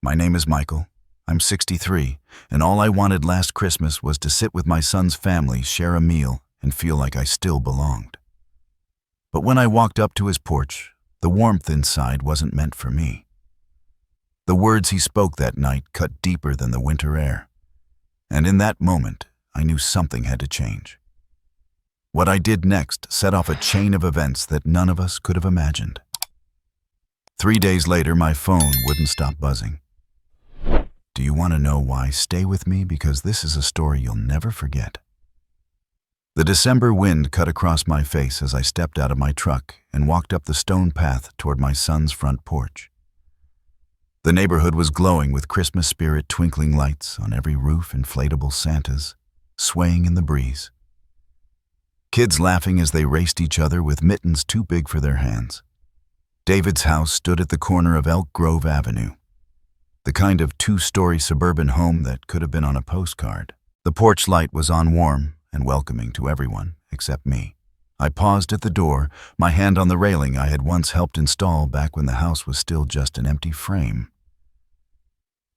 My name is Michael. I'm 63, and all I wanted last Christmas was to sit with my son's family, share a meal, and feel like I still belonged. But when I walked up to his porch, the warmth inside wasn't meant for me. The words he spoke that night cut deeper than the winter air, and in that moment, I knew something had to change. What I did next set off a chain of events that none of us could have imagined. 3 days later, my phone wouldn't stop buzzing. Do you want to know why? Stay with me, because this is a story you'll never forget. The December wind cut across my face as I stepped out of my truck and walked up the stone path toward my son's front porch. The neighborhood was glowing with Christmas spirit, twinkling lights on every roof, inflatable Santas swaying in the breeze. Kids laughing as they raced each other with mittens too big for their hands. David's house stood at the corner of Elk Grove Avenue, the kind of 2-story suburban home that could have been on a postcard. The porch light was on, warm and welcoming to everyone except me. I paused at the door, my hand on the railing I had once helped install back when the house was still just an empty frame.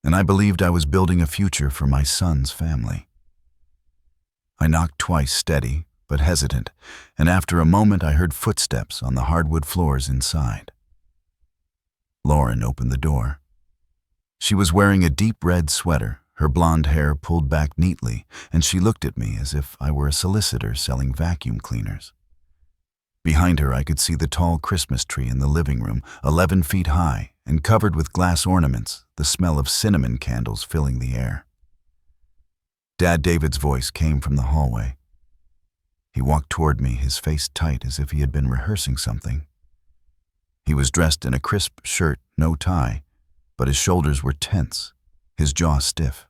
And I believed I was building a future for my son's family. I knocked twice, steady but hesitant, and after a moment I heard footsteps on the hardwood floors inside. Lauren opened the door. She was wearing a deep red sweater, her blonde hair pulled back neatly, and she looked at me as if I were a solicitor selling vacuum cleaners. Behind her I could see the tall Christmas tree in the living room, 11 feet high and covered with glass ornaments, the smell of cinnamon candles filling the air. Dad David's voice came from the hallway. He walked toward me, his face tight as if he had been rehearsing something. He was dressed in a crisp shirt, no tie, but his shoulders were tense, his jaw stiff.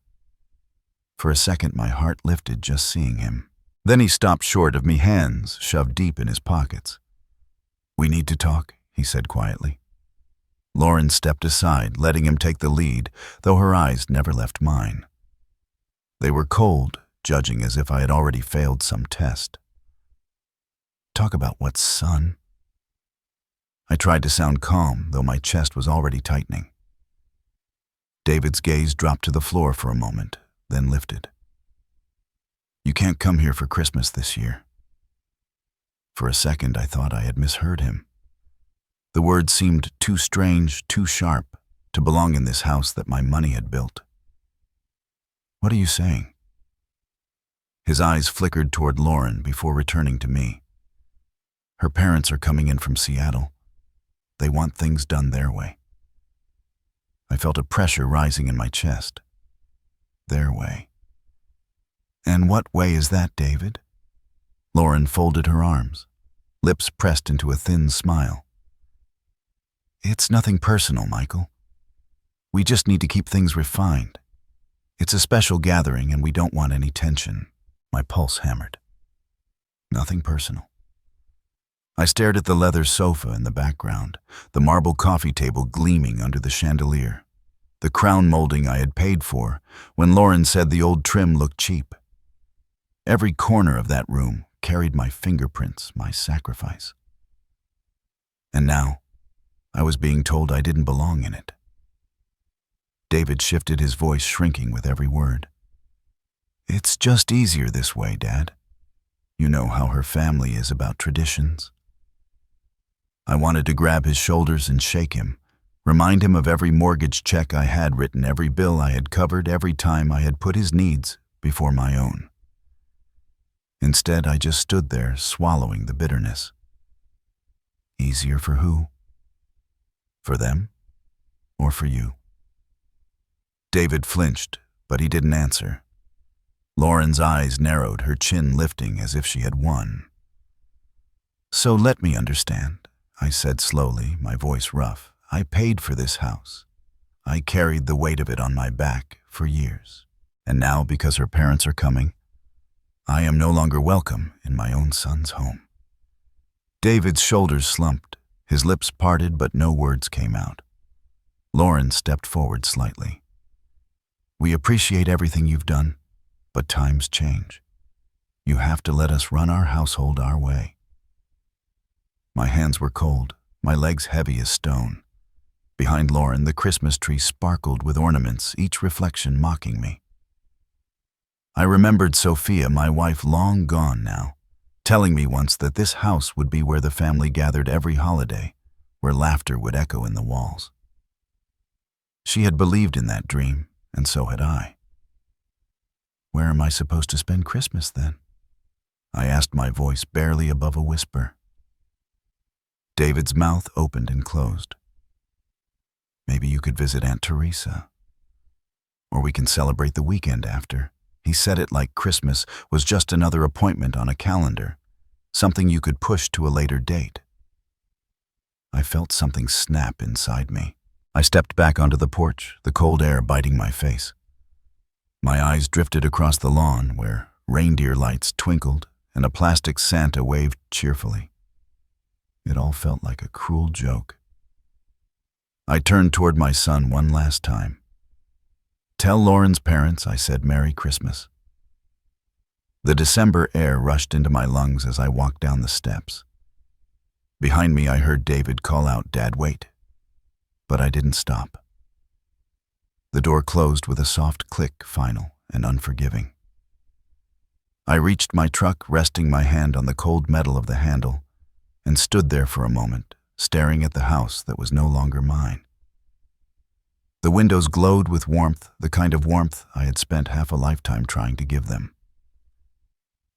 For a second, my heart lifted just seeing him. Then he stopped short of me, hands shoved deep in his pockets. "We need to talk," he said quietly. Lauren stepped aside, letting him take the lead, though her eyes never left mine. They were cold, judging as if I had already failed some test. "Talk about what, son?" I tried to sound calm, though my chest was already tightening. David's gaze dropped to the floor for a moment, then lifted. "You can't come here for Christmas this year." For a second, I thought I had misheard him. The words seemed too strange, too sharp, to belong in this house that my money had built. "What are you saying?" His eyes flickered toward Lauren before returning to me. "Her parents are coming in from Seattle. They want things done their way." I felt a pressure rising in my chest. Their way. "And what way is that, David?" Lauren folded her arms, lips pressed into a thin smile. "It's nothing personal, Michael. We just need to keep things refined. It's a special gathering and we don't want any tension." My pulse hammered. Nothing personal. I stared at the leather sofa in the background, the marble coffee table gleaming under the chandelier, the crown molding I had paid for when Lauren said the old trim looked cheap. Every corner of that room carried my fingerprints, my sacrifice. And now, I was being told I didn't belong in it. David shifted, his voice shrinking with every word. "It's just easier this way, Dad. You know how her family is about traditions." I wanted to grab his shoulders and shake him, remind him of every mortgage check I had written, every bill I had covered, every time I had put his needs before my own. Instead, I just stood there, swallowing the bitterness. Easier for who? For them? Or for you? David flinched, but he didn't answer. Lauren's eyes narrowed, her chin lifting as if she had won. "So let me understand," I said slowly, my voice rough. "I paid for this house. I carried the weight of it on my back for years. And now, because her parents are coming, I am no longer welcome in my own son's home." David's shoulders slumped, his lips parted, but no words came out. Lauren stepped forward slightly. "We appreciate everything you've done, but times change. You have to let us run our household our way." My hands were cold, my legs heavy as stone. Behind Lauren, the Christmas tree sparkled with ornaments, each reflection mocking me. I remembered Sophia, my wife long gone now, telling me once that this house would be where the family gathered every holiday, where laughter would echo in the walls. She had believed in that dream, and so had I. Where am I supposed to spend Christmas then? I asked, my voice barely above a whisper. David's mouth opened and closed. Maybe you could visit Aunt Teresa. Or we can celebrate the weekend after. He said it like Christmas was just another appointment on a calendar, something you could push to a later date. I felt something snap inside me. I stepped back onto the porch, the cold air biting my face. My eyes drifted across the lawn where reindeer lights twinkled and a plastic Santa waved cheerfully. It all felt like a cruel joke. I turned toward my son one last time. Tell Lauren's parents I said Merry Christmas. The December air rushed into my lungs as I walked down the steps. Behind me I heard David call out, "Dad, wait." But I didn't stop. The door closed with a soft click, final and unforgiving. I reached my truck, resting my hand on the cold metal of the handle, and stood there for a moment, staring at the house that was no longer mine. The windows glowed with warmth, the kind of warmth I had spent half a lifetime trying to give them.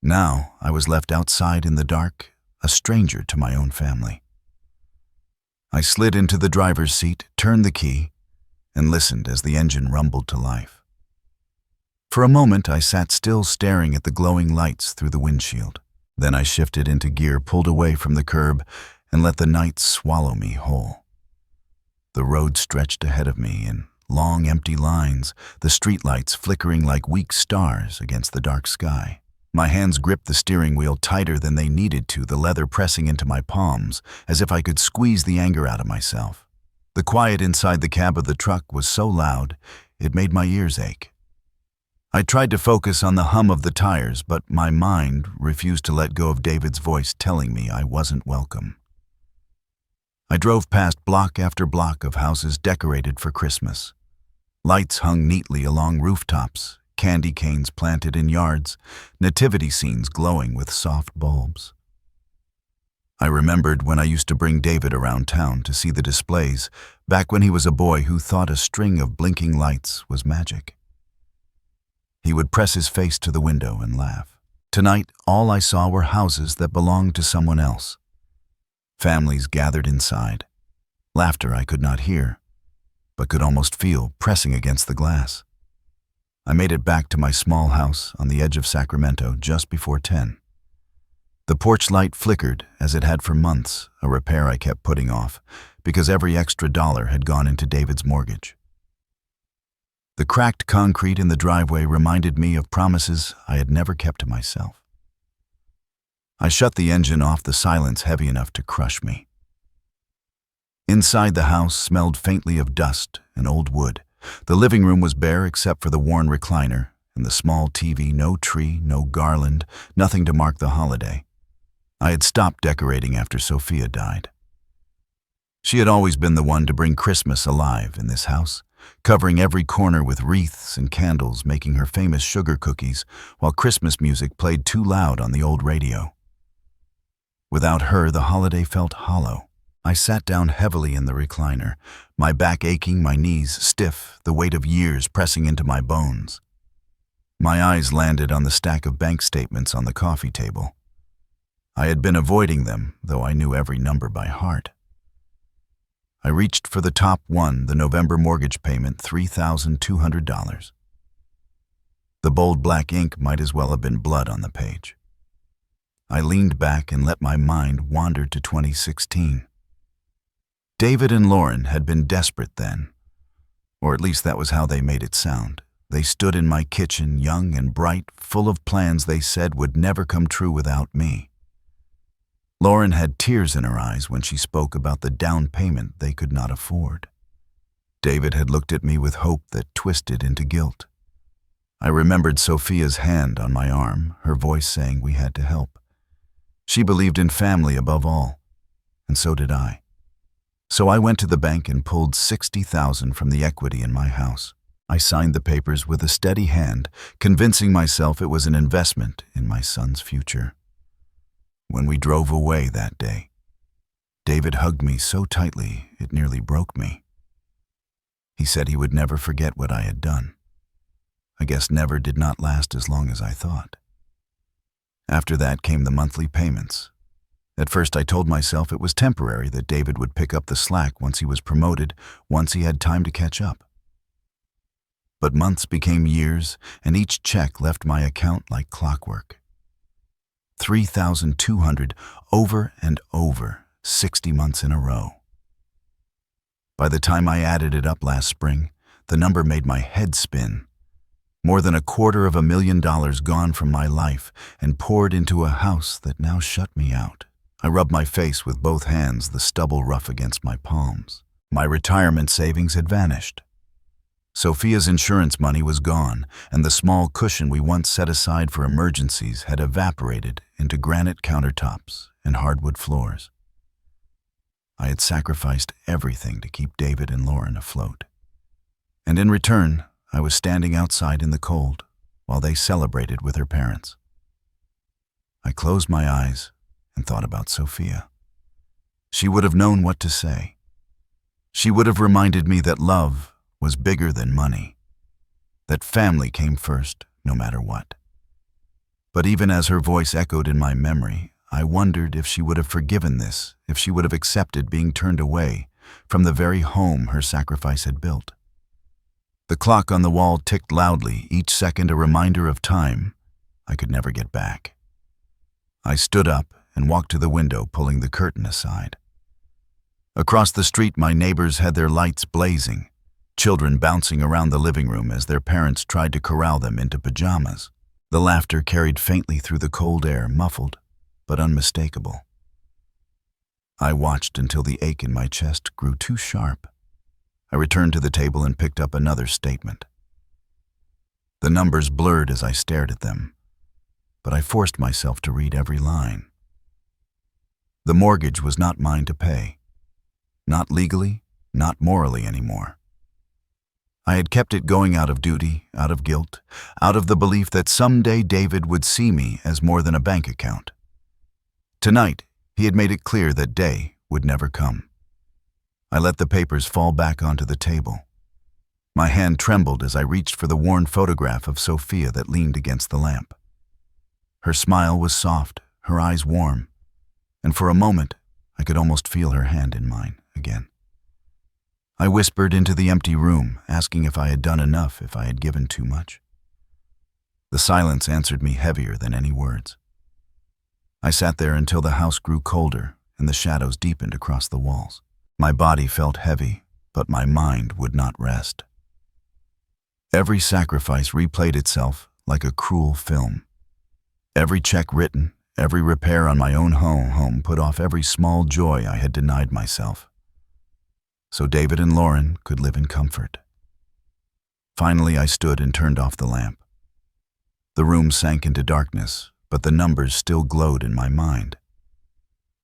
Now I was left outside in the dark, a stranger to my own family. I slid into the driver's seat, turned the key, and listened as the engine rumbled to life. For a moment I sat still, staring at the glowing lights through the windshield. Then I shifted into gear, pulled away from the curb, and let the night swallow me whole. The road stretched ahead of me in long, empty lines, the streetlights flickering like weak stars against the dark sky. My hands gripped the steering wheel tighter than they needed to, the leather pressing into my palms, as if I could squeeze the anger out of myself. The quiet inside the cab of the truck was so loud, it made my ears ache. I tried to focus on the hum of the tires, but my mind refused to let go of David's voice telling me I wasn't welcome. I drove past block after block of houses decorated for Christmas. Lights hung neatly along rooftops, candy canes planted in yards, nativity scenes glowing with soft bulbs. I remembered when I used to bring David around town to see the displays, back when he was a boy who thought a string of blinking lights was magic. He would press his face to the window and laugh. Tonight, all I saw were houses that belonged to someone else. Families gathered inside. Laughter I could not hear, but could almost feel pressing against the glass. I made it back to my small house on the edge of Sacramento just before 10. The porch light flickered as it had for months, a repair I kept putting off because every extra dollar had gone into David's mortgage. The cracked concrete in the driveway reminded me of promises I had never kept to myself. I shut the engine off, the silence heavy enough to crush me. Inside the house smelled faintly of dust and old wood. The living room was bare except for the worn recliner and the small TV, no tree, no garland, nothing to mark the holiday. I had stopped decorating after Sophia died. She had always been the one to bring Christmas alive in this house, covering every corner with wreaths and candles, making her famous sugar cookies while Christmas music played too loud on the old radio. Without her, the holiday felt hollow. I sat down heavily in the recliner, my back aching, my knees stiff, the weight of years pressing into my bones. My eyes landed on the stack of bank statements on the coffee table. I had been avoiding them, though I knew every number by heart. I reached for the top one, the November mortgage payment, $3,200. The bold black ink might as well have been blood on the page. I leaned back and let my mind wander to 2016. David and Lauren had been desperate then, or at least that was how they made it sound. They stood in my kitchen, young and bright, full of plans they said would never come true without me. Lauren had tears in her eyes when she spoke about the down payment they could not afford. David had looked at me with hope that twisted into guilt. I remembered Sophia's hand on my arm, her voice saying we had to help. She believed in family above all, and so did I. So I went to the bank and pulled $60,000 from the equity in my house. I signed the papers with a steady hand, convincing myself it was an investment in my son's future. When we drove away that day, David hugged me so tightly it nearly broke me. He said he would never forget what I had done. I guess never did not last as long as I thought. After that came the monthly payments. At first I told myself it was temporary, that David would pick up the slack once he was promoted, once he had time to catch up. But months became years, and each check left my account like clockwork. $3,200 over and over, 60 months in a row. By the time I added it up last spring, the number made my head spin. More than $250,000 gone from my life and poured into a house that now shut me out. I rubbed my face with both hands, the stubble rough against my palms. My retirement savings had vanished. Sophia's insurance money was gone, and the small cushion we once set aside for emergencies had evaporated into granite countertops and hardwood floors. I had sacrificed everything to keep David and Lauren afloat. And in return, I was standing outside in the cold while they celebrated with her parents. I closed my eyes and thought about Sophia. She would have known what to say. She would have reminded me that love was bigger than money, that family came first no matter what. But even as her voice echoed in my memory, I wondered if she would have forgiven this, if she would have accepted being turned away from the very home her sacrifice had built. The clock on the wall ticked loudly, each second a reminder of time I could never get back. I stood up and walked to the window, pulling the curtain aside. Across the street, my neighbors had their lights blazing, children bouncing around the living room as their parents tried to corral them into pajamas. The laughter carried faintly through the cold air, muffled but unmistakable. I watched until the ache in my chest grew too sharp. I returned to the table and picked up another statement. The numbers blurred as I stared at them, but I forced myself to read every line. The mortgage was not mine to pay. Not legally, not morally anymore. I had kept it going out of duty, out of guilt, out of the belief that someday David would see me as more than a bank account. Tonight, he had made it clear that day would never come. I let the papers fall back onto the table. My hand trembled as I reached for the worn photograph of Sophia that leaned against the lamp. Her smile was soft, her eyes warm, and for a moment, I could almost feel her hand in mine again. I whispered into the empty room, asking if I had done enough, if I had given too much. The silence answered me heavier than any words. I sat there until the house grew colder and the shadows deepened across the walls. My body felt heavy, but my mind would not rest. Every sacrifice replayed itself like a cruel film. Every check written, every repair on my own home put off every small joy I had denied myself. So David and Lauren could live in comfort. Finally, I stood and turned off the lamp. The room sank into darkness, but the numbers still glowed in my mind.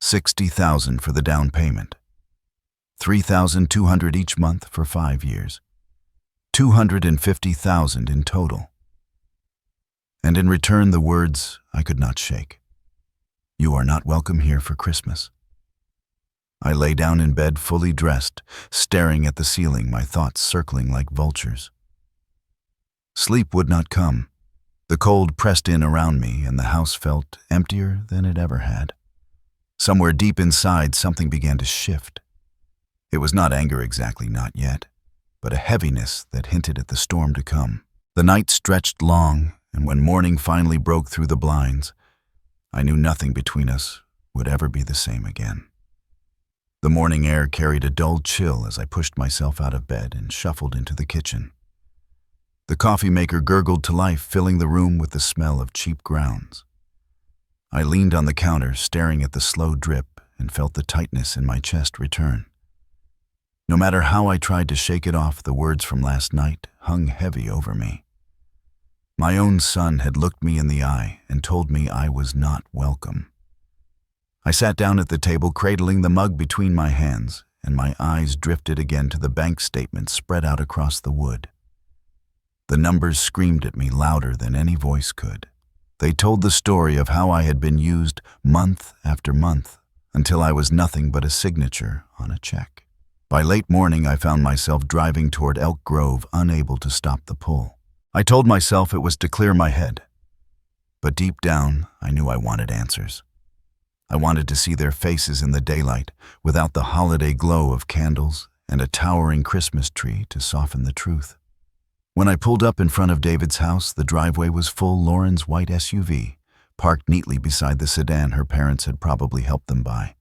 $60,000 for the down payment. $3,200 each month for 5 years. $250,000 in total. And in return, the words I could not shake. You are not welcome here for Christmas. I lay down in bed fully dressed, staring at the ceiling, my thoughts circling like vultures. Sleep would not come. The cold pressed in around me, and the house felt emptier than it ever had. Somewhere deep inside, something began to shift. It was not anger exactly, not yet, but a heaviness that hinted at the storm to come. The night stretched long, and when morning finally broke through the blinds, I knew nothing between us would ever be the same again. The morning air carried a dull chill as I pushed myself out of bed and shuffled into the kitchen. The coffee maker gurgled to life, filling the room with the smell of cheap grounds. I leaned on the counter, staring at the slow drip, and felt the tightness in my chest return. No matter how I tried to shake it off, the words from last night hung heavy over me. My own son had looked me in the eye and told me I was not welcome. I sat down at the table, cradling the mug between my hands, and my eyes drifted again to the bank statements spread out across the wood. The numbers screamed at me louder than any voice could. They told the story of how I had been used month after month until I was nothing but a signature on a check. By late morning, I found myself driving toward Elk Grove, unable to stop the pull. I told myself it was to clear my head. But deep down, I knew I wanted answers. I wanted to see their faces in the daylight, without the holiday glow of candles and a towering Christmas tree to soften the truth. When I pulled up in front of David's house, the driveway was full Lauren's white SUV, parked neatly beside the sedan her parents had probably helped them buy.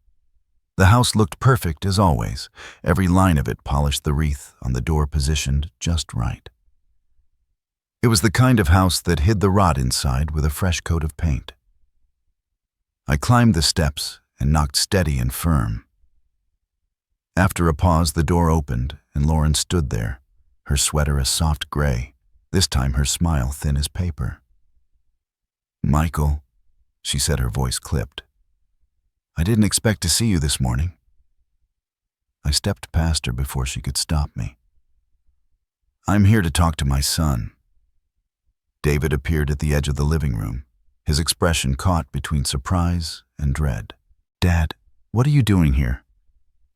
The house looked perfect as always, every line of it polished, the wreath on the door positioned just right. It was the kind of house that hid the rot inside with a fresh coat of paint. I climbed the steps and knocked steady and firm. After a pause, the door opened and Lauren stood there, her sweater a soft gray, this time her smile thin as paper. "Michael," she said, her voice clipped. "I didn't expect to see you this morning." I stepped past her before she could stop me. "I'm here to talk to my son." David appeared at the edge of the living room, his expression caught between surprise and dread. "Dad, what are you doing here?"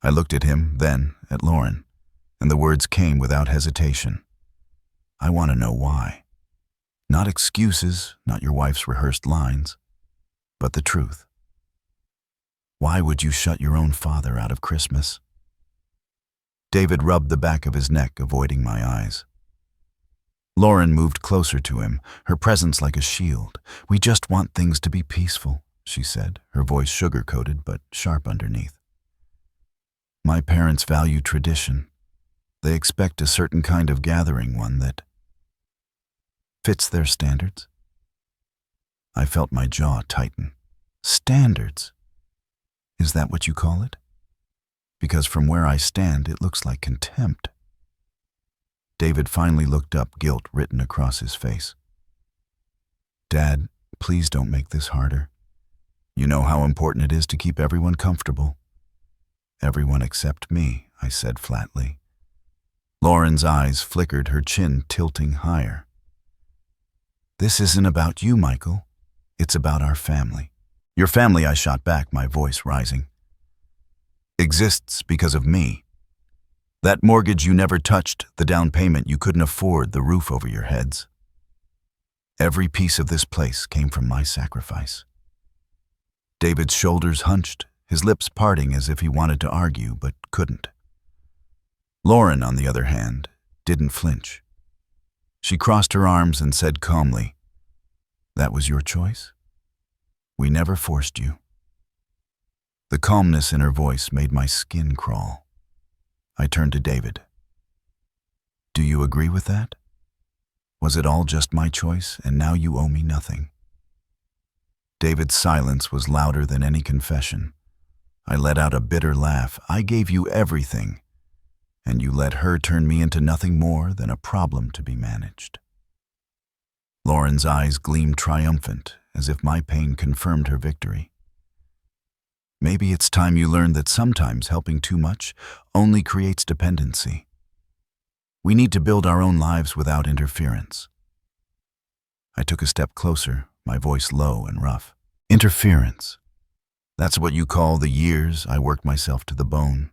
I looked at him, then at Lauren, and the words came without hesitation. "I want to know why. Not excuses, not your wife's rehearsed lines, but the truth. Why would you shut your own father out of Christmas?" David rubbed the back of his neck, avoiding my eyes. Lauren moved closer to him, her presence like a shield. "We just want things to be peaceful," she said, her voice sugar-coated but sharp underneath. "My parents value tradition. They expect a certain kind of gathering, one that fits their standards." I felt my jaw tighten. "Standards? Is that what you call it? Because from where I stand, it looks like contempt." David finally looked up, guilt written across his face. "Dad, please don't make this harder. You know how important it is to keep everyone comfortable." "Everyone except me," I said flatly. Lauren's eyes flickered, her chin tilting higher. "This isn't about you, Michael. It's about our family." "Your family," I shot back, my voice rising, "exists because of me. That mortgage you never touched, the down payment you couldn't afford, the roof over your heads. Every piece of this place came from my sacrifice." David's shoulders hunched, his lips parting as if he wanted to argue but couldn't. Lauren, on the other hand, didn't flinch. She crossed her arms and said calmly, "That was your choice. We never forced you." The calmness in her voice made my skin crawl. I turned to David. "Do you agree with that? Was it all just my choice, and now you owe me nothing?" David's silence was louder than any confession. I let out a bitter laugh. "I gave you everything, and you let her turn me into nothing more than a problem to be managed." Lauren's eyes gleamed triumphant, as if my pain confirmed her victory. "Maybe it's time you learned that sometimes helping too much only creates dependency. We need to build our own lives without interference." I took a step closer, my voice low and rough. "Interference. That's what you call the years I worked myself to the bone,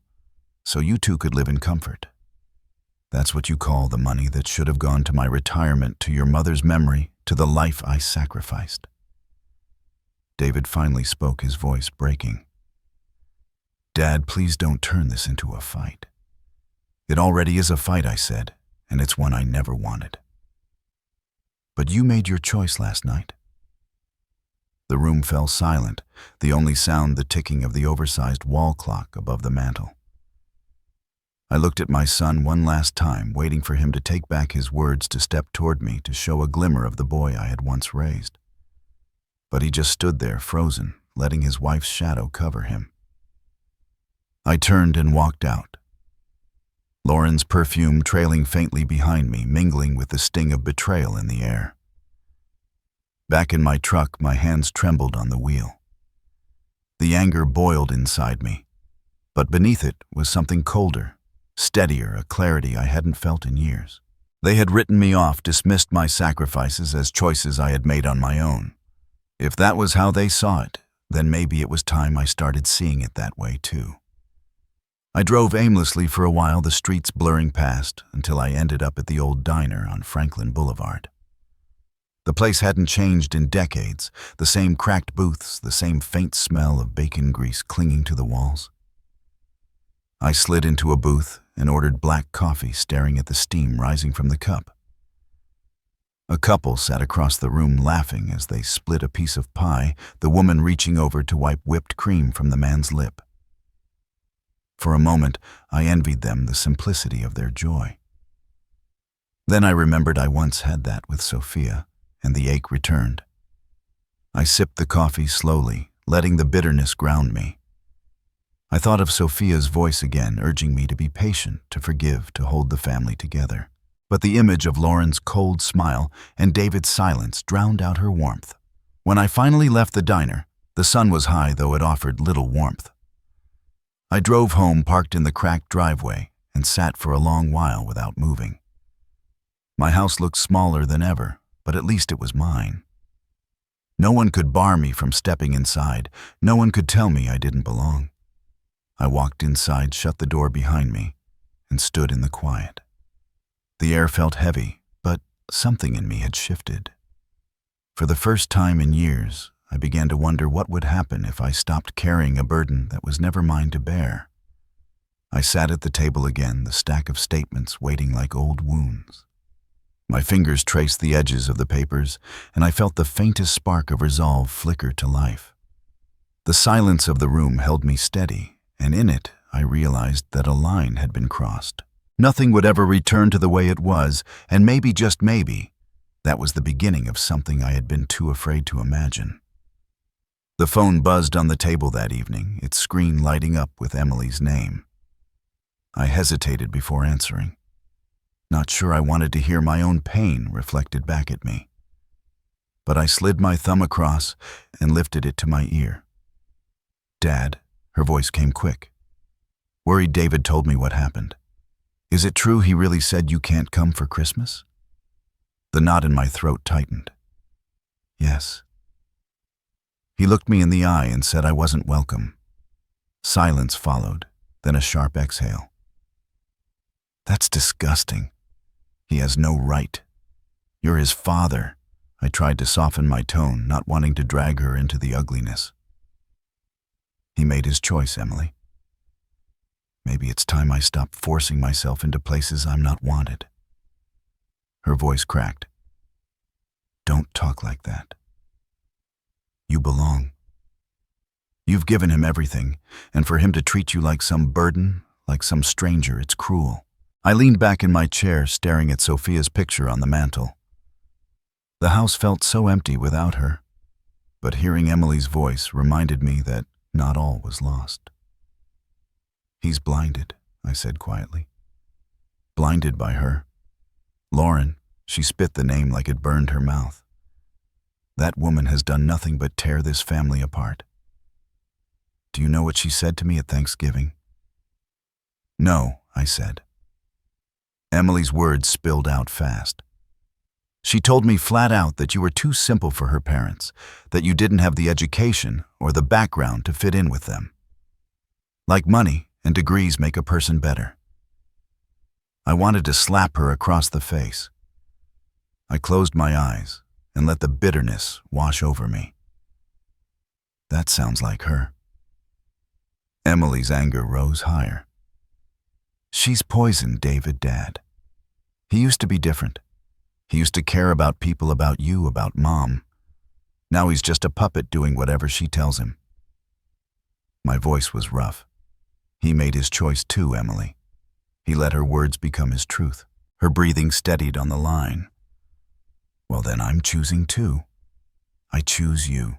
so you two could live in comfort. That's what you call the money that should have gone to my retirement, to your mother's memory, to the life I sacrificed." David finally spoke, his voice breaking. "Dad, please don't turn this into a fight." "It already is a fight," I said, "and it's one I never wanted." "But you made your choice last night." The room fell silent, the only sound the ticking of the oversized wall clock above the mantel. I looked at my son one last time, waiting for him to take back his words, to step toward me, to show a glimmer of the boy I had once raised. But he just stood there, frozen, letting his wife's shadow cover him. I turned and walked out. Lauren's perfume trailing faintly behind me, mingling with the sting of betrayal in the air. Back in my truck, my hands trembled on the wheel. The anger boiled inside me. But beneath it was something colder, steadier, a clarity I hadn't felt in years. They had written me off, dismissed my sacrifices as choices I had made on my own. If that was how they saw it, then maybe it was time I started seeing it that way too. I drove aimlessly for a while, the streets blurring past, until I ended up at the old diner on Franklin Boulevard. The place hadn't changed in decades, the same cracked booths, the same faint smell of bacon grease clinging to the walls. I slid into a booth and ordered black coffee, staring at the steam rising from the cup. A couple sat across the room laughing as they split a piece of pie, the woman reaching over to wipe whipped cream from the man's lip. For a moment, I envied them the simplicity of their joy. Then I remembered I once had that with Sophia, and the ache returned. I sipped the coffee slowly, letting the bitterness ground me. I thought of Sophia's voice again, urging me to be patient, to forgive, to hold the family together. But the image of Lauren's cold smile and David's silence drowned out her warmth. When I finally left the diner, the sun was high, though it offered little warmth. I drove home, parked in the cracked driveway, and sat for a long while without moving. My house looked smaller than ever, but at least it was mine. No one could bar me from stepping inside. No one could tell me I didn't belong. I walked inside, shut the door behind me, and stood in the quiet. The air felt heavy, but something in me had shifted. For the first time in years, I began to wonder what would happen if I stopped carrying a burden that was never mine to bear. I sat at the table again, the stack of statements waiting like old wounds. My fingers traced the edges of the papers, and I felt the faintest spark of resolve flicker to life. The silence of the room held me steady, and in it I realized that a line had been crossed. Nothing would ever return to the way it was, and maybe, just maybe, that was the beginning of something I had been too afraid to imagine. The phone buzzed on the table that evening, its screen lighting up with Emily's name. I hesitated before answering. Not sure I wanted to hear my own pain reflected back at me. But I slid my thumb across and lifted it to my ear. "Dad," her voice came quick. "Worried David told me what happened. Is it true he really said you can't come for Christmas?" The knot in my throat tightened. "Yes." He looked me in the eye and said I wasn't welcome. Silence followed, then a sharp exhale. "That's disgusting. He has no right. You're his father." I tried to soften my tone, not wanting to drag her into the ugliness. "He made his choice, Emily. Maybe it's time I stopped forcing myself into places I'm not wanted." Her voice cracked. "Don't talk like that. You belong. You've given him everything, and for him to treat you like some burden, like some stranger, it's cruel." I leaned back in my chair, staring at Sophia's picture on the mantel. The house felt so empty without her, but hearing Emily's voice reminded me that not all was lost. "He's blinded," I said quietly. "Blinded by her. Lauren," she spit the name like it burned her mouth. "That woman has done nothing but tear this family apart. Do you know what she said to me at Thanksgiving?" "No," I said. Emily's words spilled out fast. "She told me flat out that you were too simple for her parents, that you didn't have the education or the background to fit in with them. Like money and degrees make a person better." I wanted to slap her across the face. I closed my eyes and let the bitterness wash over me. That sounds like her. Emily's anger rose higher. "She's poisoned David, Dad. He used to be different. He used to care about people, about you, about Mom. Now he's just a puppet doing whatever she tells him." My voice was rough. "He made his choice too, Emily. He let her words become his truth." Her breathing steadied on the line. "Well, then I'm choosing too. I choose you.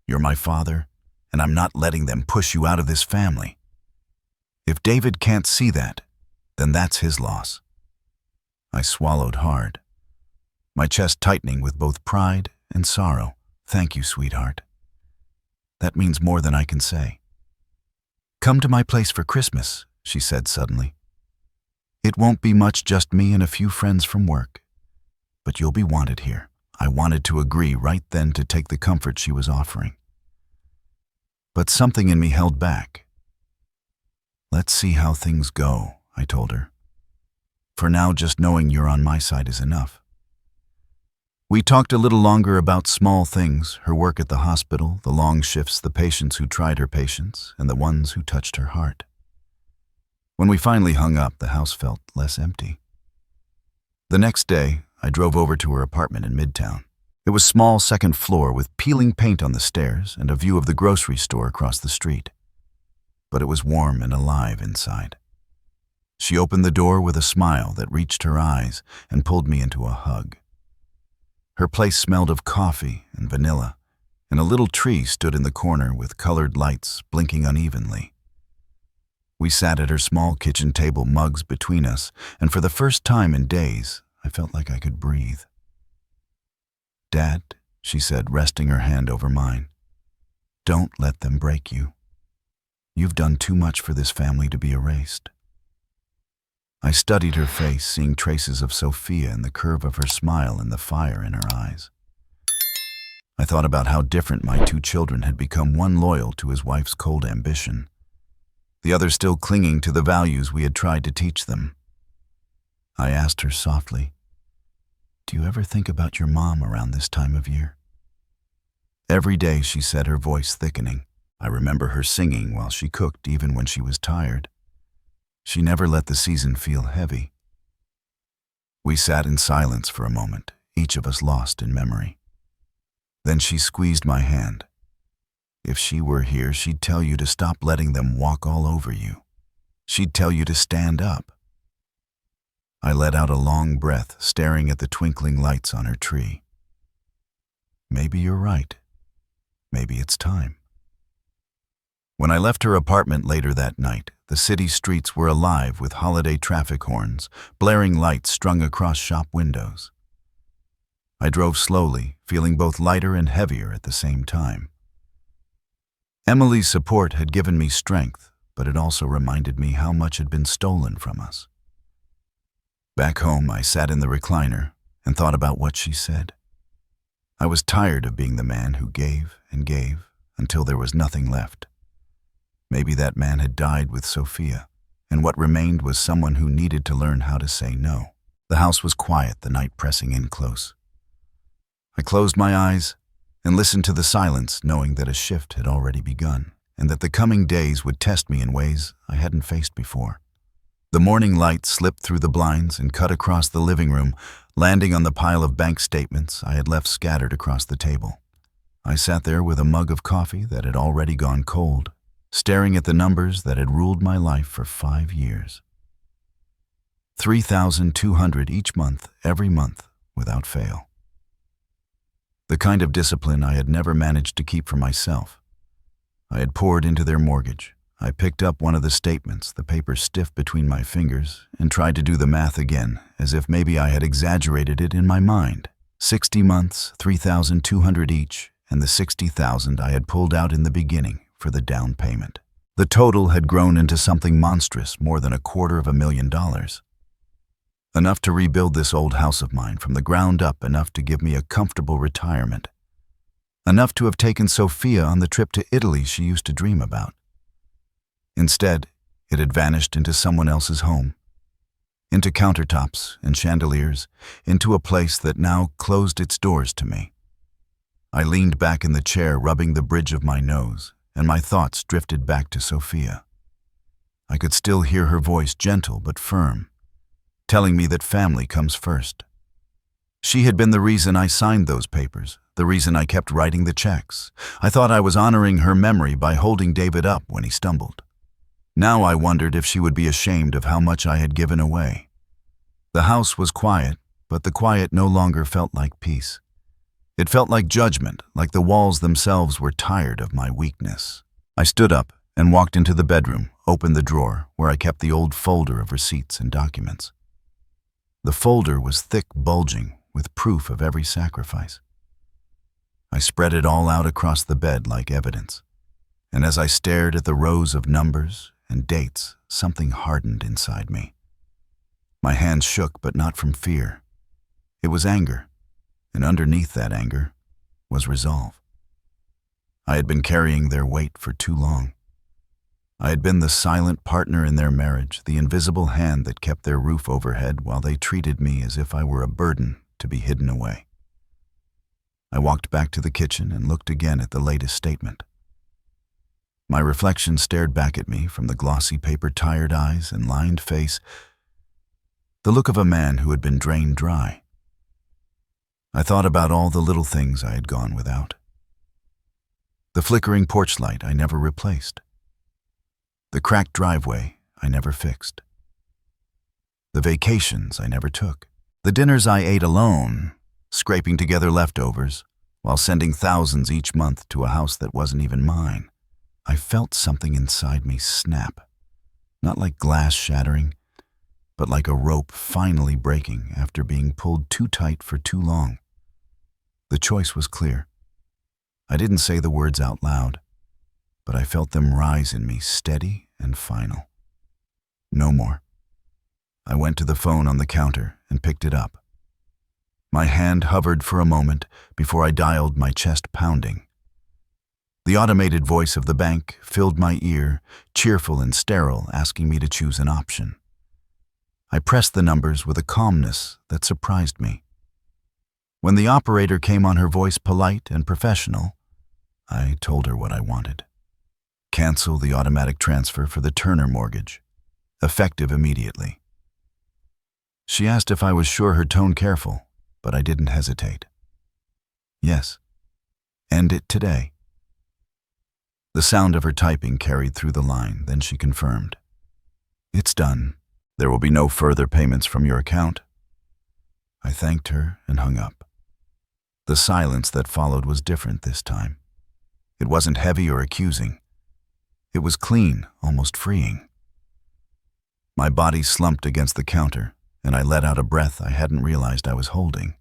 You're my father, and I'm not letting them push you out of this family. If David can't see that, then that's his loss." I swallowed hard, my chest tightening with both pride and sorrow. "Thank you, sweetheart. That means more than I can say." "Come to my place for Christmas," she said suddenly. "It won't be much, just me and a few friends from work. But you'll be wanted here." I wanted to agree right then to take the comfort she was offering. But something in me held back. "Let's see how things go," I told her. "For now, just knowing you're on my side is enough." We talked a little longer about small things, her work at the hospital, the long shifts, the patients who tried her patience, and the ones who touched her heart. When we finally hung up, the house felt less empty. The next day, I drove over to her apartment in Midtown. It was small, second floor with peeling paint on the stairs and a view of the grocery store across the street. But it was warm and alive inside. She opened the door with a smile that reached her eyes and pulled me into a hug. Her place smelled of coffee and vanilla, and a little tree stood in the corner with colored lights blinking unevenly. We sat at her small kitchen table, mugs between us, and for the first time in days, I felt like I could breathe. "Dad," she said, resting her hand over mine, "don't let them break you. You've done too much for this family to be erased." I studied her face, seeing traces of Sophia in the curve of her smile and the fire in her eyes. I thought about how different my two children had become, one loyal to his wife's cold ambition, the other still clinging to the values we had tried to teach them. I asked her softly, "Do you ever think about your mom around this time of year?" "Every day," she said, her voice thickening. I remember her singing while she cooked, even when she was tired. She never let the season feel heavy. We sat in silence for a moment, each of us lost in memory. Then she squeezed my hand. "If she were here, she'd tell you to stop letting them walk all over you. She'd tell you to stand up." I let out a long breath, staring at the twinkling lights on her tree. Maybe you're right. Maybe it's time. When I left her apartment later that night, the city streets were alive with holiday traffic horns, blaring lights strung across shop windows. I drove slowly, feeling both lighter and heavier at the same time. Emily's support had given me strength, but it also reminded me how much had been stolen from us. Back home, I sat in the recliner and thought about what she said. I was tired of being the man who gave and gave until there was nothing left. Maybe that man had died with Sophia, and what remained was someone who needed to learn how to say no. The house was quiet, the night pressing in close. I closed my eyes and listened to the silence, knowing that a shift had already begun, and that the coming days would test me in ways I hadn't faced before. The morning light slipped through the blinds and cut across the living room, landing on the pile of bank statements I had left scattered across the table. I sat there with a mug of coffee that had already gone cold, staring at the numbers that had ruled my life for 5 years. $3,200 each month, every month, without fail. The kind of discipline I had never managed to keep for myself. I had poured into their mortgage. I picked up one of the statements, the paper stiff between my fingers, and tried to do the math again, as if maybe I had exaggerated it in my mind. 60 months, $3,200 each, and the $60,000 I had pulled out in the beginning for the down payment. The total had grown into something monstrous, more than $250,000. Enough to rebuild this old house of mine from the ground up, enough to give me a comfortable retirement. Enough to have taken Sophia on the trip to Italy she used to dream about. Instead, it had vanished into someone else's home, into countertops and chandeliers, into a place that now closed its doors to me. I leaned back in the chair, rubbing the bridge of my nose, and my thoughts drifted back to Sophia. I could still hear her voice, gentle but firm, telling me that family comes first. She had been the reason I signed those papers, the reason I kept writing the checks. I thought I was honoring her memory by holding David up when he stumbled. Now I wondered if she would be ashamed of how much I had given away. The house was quiet, but the quiet no longer felt like peace. It felt like judgment, like the walls themselves were tired of my weakness. I stood up and walked into the bedroom, opened the drawer where I kept the old folder of receipts and documents. The folder was thick, bulging, with proof of every sacrifice. I spread it all out across the bed like evidence. And as I stared at the rows of numbers and dates, something hardened inside me. My hands shook, but not from fear. It was anger, and underneath that anger was resolve. I had been carrying their weight for too long. I had been the silent partner in their marriage, the invisible hand that kept their roof overhead while they treated me as if I were a burden to be hidden away. I walked back to the kitchen and looked again at the latest statement. My reflection stared back at me from the glossy paper, tired eyes and lined face, the look of a man who had been drained dry. I thought about all the little things I had gone without. The flickering porch light I never replaced. The cracked driveway I never fixed. The vacations I never took. The dinners I ate alone, scraping together leftovers, while sending thousands each month to a house that wasn't even mine. I felt something inside me snap, not like glass shattering, but like a rope finally breaking after being pulled too tight for too long. The choice was clear. I didn't say the words out loud, but I felt them rise in me, steady and final. No more. I went to the phone on the counter and picked it up. My hand hovered for a moment before I dialed, my chest pounding. The automated voice of the bank filled my ear, cheerful and sterile, asking me to choose an option. I pressed the numbers with a calmness that surprised me. When the operator came on, her voice polite and professional, I told her what I wanted. Cancel the automatic transfer for the Turner mortgage, effective immediately. She asked if I was sure, her tone careful, but I didn't hesitate. Yes, end it today. The sound of her typing carried through the line, then she confirmed. It's done. There will be no further payments from your account. I thanked her and hung up. The silence that followed was different this time. It wasn't heavy or accusing. It was clean, almost freeing. My body slumped against the counter, and I let out a breath I hadn't realized I was holding.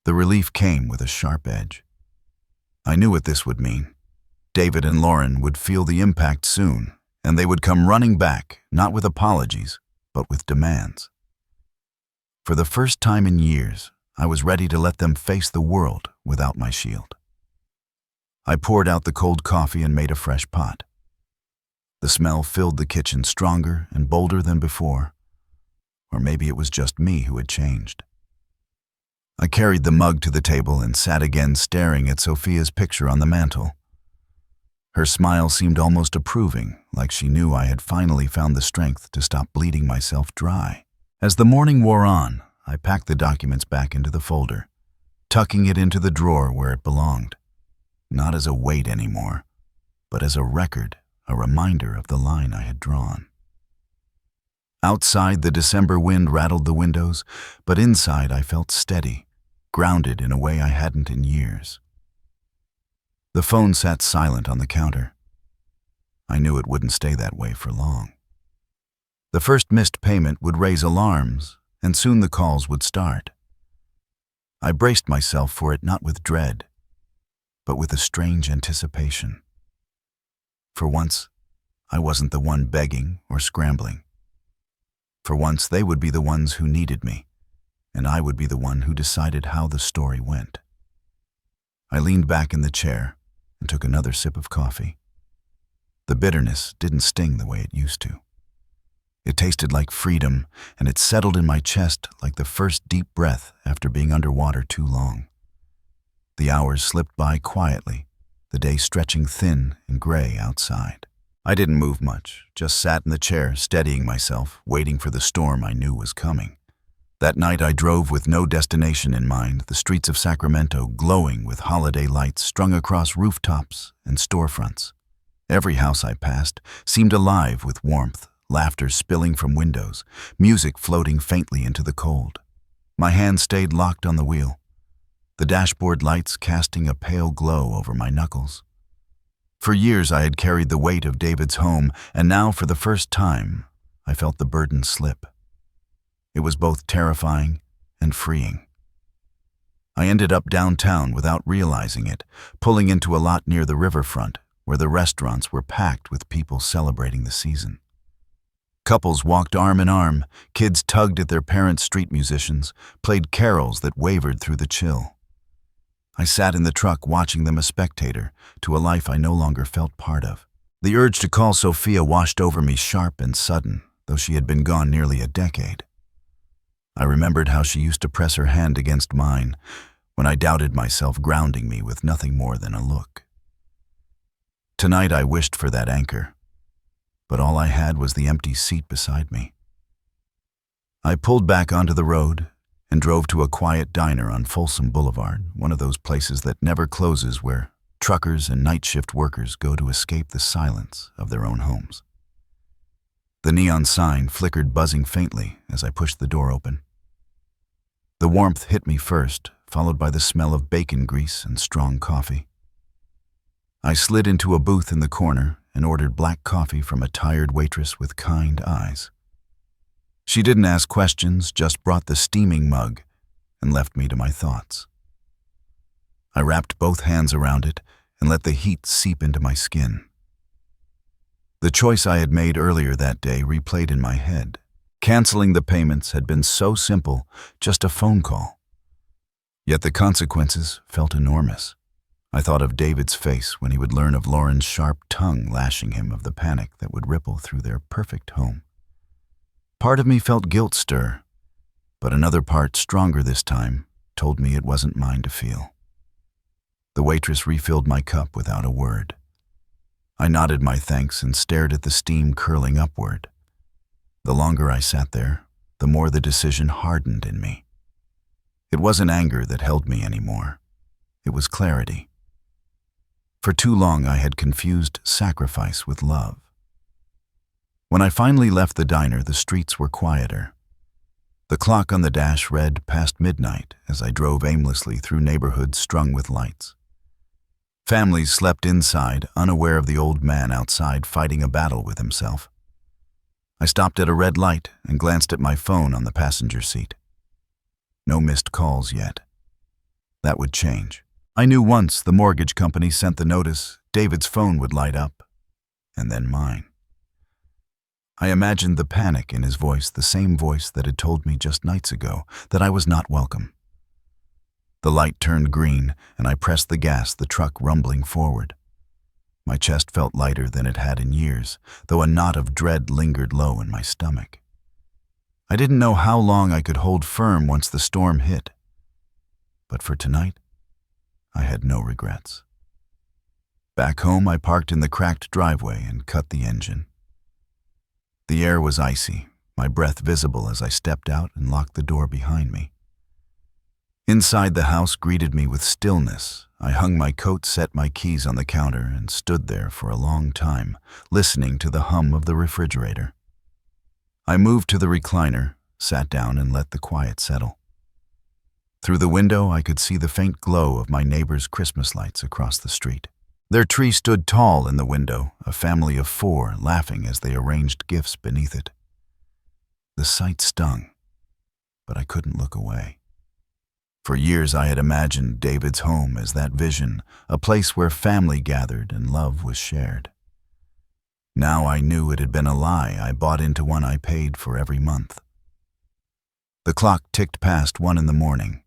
The relief came with a sharp edge. I knew what this would mean. David and Lauren would feel the impact soon, and they would come running back, not with apologies, but with demands. For the first time in years, I was ready to let them face the world without my shield. I poured out the cold coffee and made a fresh pot. The smell filled the kitchen, stronger and bolder than before. Or maybe it was just me who had changed. I carried the mug to the table and sat again, staring at Sophia's picture on the mantel. Her smile seemed almost approving, like she knew I had finally found the strength to stop bleeding myself dry. As the morning wore on, I packed the documents back into the folder, tucking it into the drawer where it belonged. Not as a weight anymore, but as a record, a reminder of the line I had drawn. Outside, the December wind rattled the windows, but inside I felt steady, grounded in a way I hadn't in years. The phone sat silent on the counter. I knew it wouldn't stay that way for long. The first missed payment would raise alarms, and soon the calls would start. I braced myself for it, not with dread, but with a strange anticipation. For once, I wasn't the one begging or scrambling. For once, they would be the ones who needed me, and I would be the one who decided how the story went. I leaned back in the chair and took another sip of coffee. The bitterness didn't sting the way it used to. It tasted like freedom, and it settled in my chest like the first deep breath after being underwater too long. The hours slipped by quietly, the day stretching thin and gray outside. I didn't move much, just sat in the chair, steadying myself, waiting for the storm I knew was coming. That night I drove with no destination in mind, the streets of Sacramento glowing with holiday lights strung across rooftops and storefronts. Every house I passed seemed alive with warmth, laughter spilling from windows, music floating faintly into the cold. My hand stayed locked on the wheel, the dashboard lights casting a pale glow over my knuckles. For years I had carried the weight of David's home, and now for the first time I felt the burden slip. It was both terrifying and freeing. I ended up downtown without realizing it, pulling into a lot near the riverfront, where the restaurants were packed with people celebrating the season. Couples walked arm in arm, kids tugged at their parents' street musicians, played carols that wavered through the chill. I sat in the truck watching them, a spectator to a life I no longer felt part of. The urge to call Sophia washed over me, sharp and sudden, though she had been gone nearly a decade. I remembered how she used to press her hand against mine when I doubted myself, grounding me with nothing more than a look. Tonight I wished for that anchor, but all I had was the empty seat beside me. I pulled back onto the road and drove to a quiet diner on Folsom Boulevard, one of those places that never closes, where truckers and night shift workers go to escape the silence of their own homes. The neon sign flickered, buzzing faintly as I pushed the door open. The warmth hit me first, followed by the smell of bacon grease and strong coffee. I slid into a booth in the corner and ordered black coffee from a tired waitress with kind eyes. She didn't ask questions, just brought the steaming mug and left me to my thoughts. I wrapped both hands around it and let the heat seep into my skin. The choice I had made earlier that day replayed in my head. Canceling the payments had been so simple, just a phone call. Yet the consequences felt enormous. I thought of David's face when he would learn of Lauren's sharp tongue lashing him, of the panic that would ripple through their perfect home. Part of me felt guilt stir, but another part, stronger this time, told me it wasn't mine to feel. The waitress refilled my cup without a word. I nodded my thanks and stared at the steam curling upward. The longer I sat there, the more the decision hardened in me. It wasn't anger that held me anymore. It was clarity. For too long I had confused sacrifice with love. When I finally left the diner, the streets were quieter. The clock on the dash read past midnight as I drove aimlessly through neighborhoods strung with lights. Families slept inside, unaware of the old man outside fighting a battle with himself. I stopped at a red light and glanced at my phone on the passenger seat. No missed calls yet. That would change. I knew once the mortgage company sent the notice, David's phone would light up, and then mine. I imagined the panic in his voice, the same voice that had told me just nights ago that I was not welcome. The light turned green, and I pressed the gas, the truck rumbling forward. My chest felt lighter than it had in years, though a knot of dread lingered low in my stomach. I didn't know how long I could hold firm once the storm hit. But for tonight, I had no regrets. Back home, I parked in the cracked driveway and cut the engine. The air was icy, my breath visible as I stepped out and locked the door behind me. Inside, the house greeted me with stillness. I hung my coat, set my keys on the counter, and stood there for a long time, listening to the hum of the refrigerator. I moved to the recliner, sat down, and let the quiet settle. Through the window, I could see the faint glow of my neighbor's Christmas lights across the street. Their tree stood tall in the window, a family of 4 laughing as they arranged gifts beneath it. The sight stung, but I couldn't look away. For years I had imagined David's home as that vision, a place where family gathered and love was shared. Now I knew it had been a lie I bought into, one I paid for every month. The clock ticked past 1 in the morning.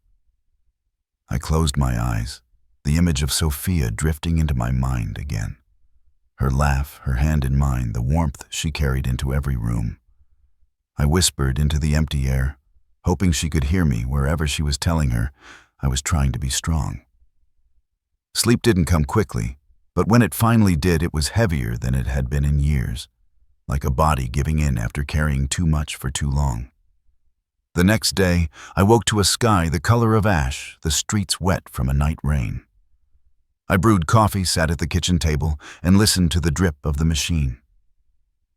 I closed my eyes, the image of Sophia drifting into my mind again. Her laugh, her hand in mine, the warmth she carried into every room. I whispered into the empty air, hoping she could hear me wherever she was telling her I was trying to be strong. Sleep didn't come quickly, but when it finally did, it was heavier than it had been in years, like a body giving in after carrying too much for too long. The next day, I woke to a sky the color of ash, the streets wet from a night rain. I brewed coffee, sat at the kitchen table, and listened to the drip of the machine.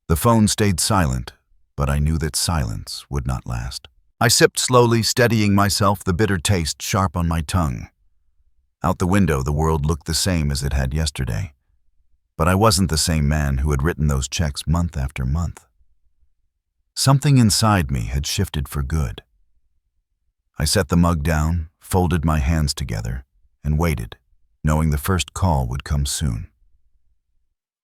The phone stayed silent, but I knew that silence would not last. I sipped slowly, steadying myself, the bitter taste sharp on my tongue. Out the window, the world looked the same as it had yesterday. But I wasn't the same man who had written those checks month after month. Something inside me had shifted for good. I set the mug down, folded my hands together, and waited, knowing the first call would come soon.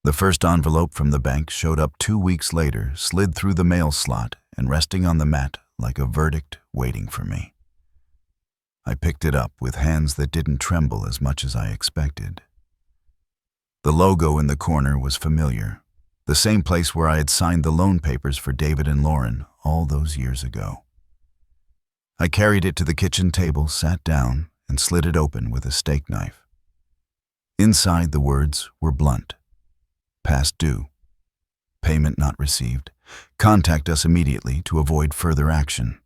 The first envelope from the bank showed up 2 weeks later, slid through the mail slot, and resting on the mat like a verdict waiting for me. I picked it up with hands that didn't tremble as much as I expected. The logo in the corner was familiar, the same place where I had signed the loan papers for David and Lauren all those years ago. I carried it to the kitchen table, sat down, and slid it open with a steak knife. Inside, the words were blunt. Past due. Payment not received. Contact us immediately to avoid further action.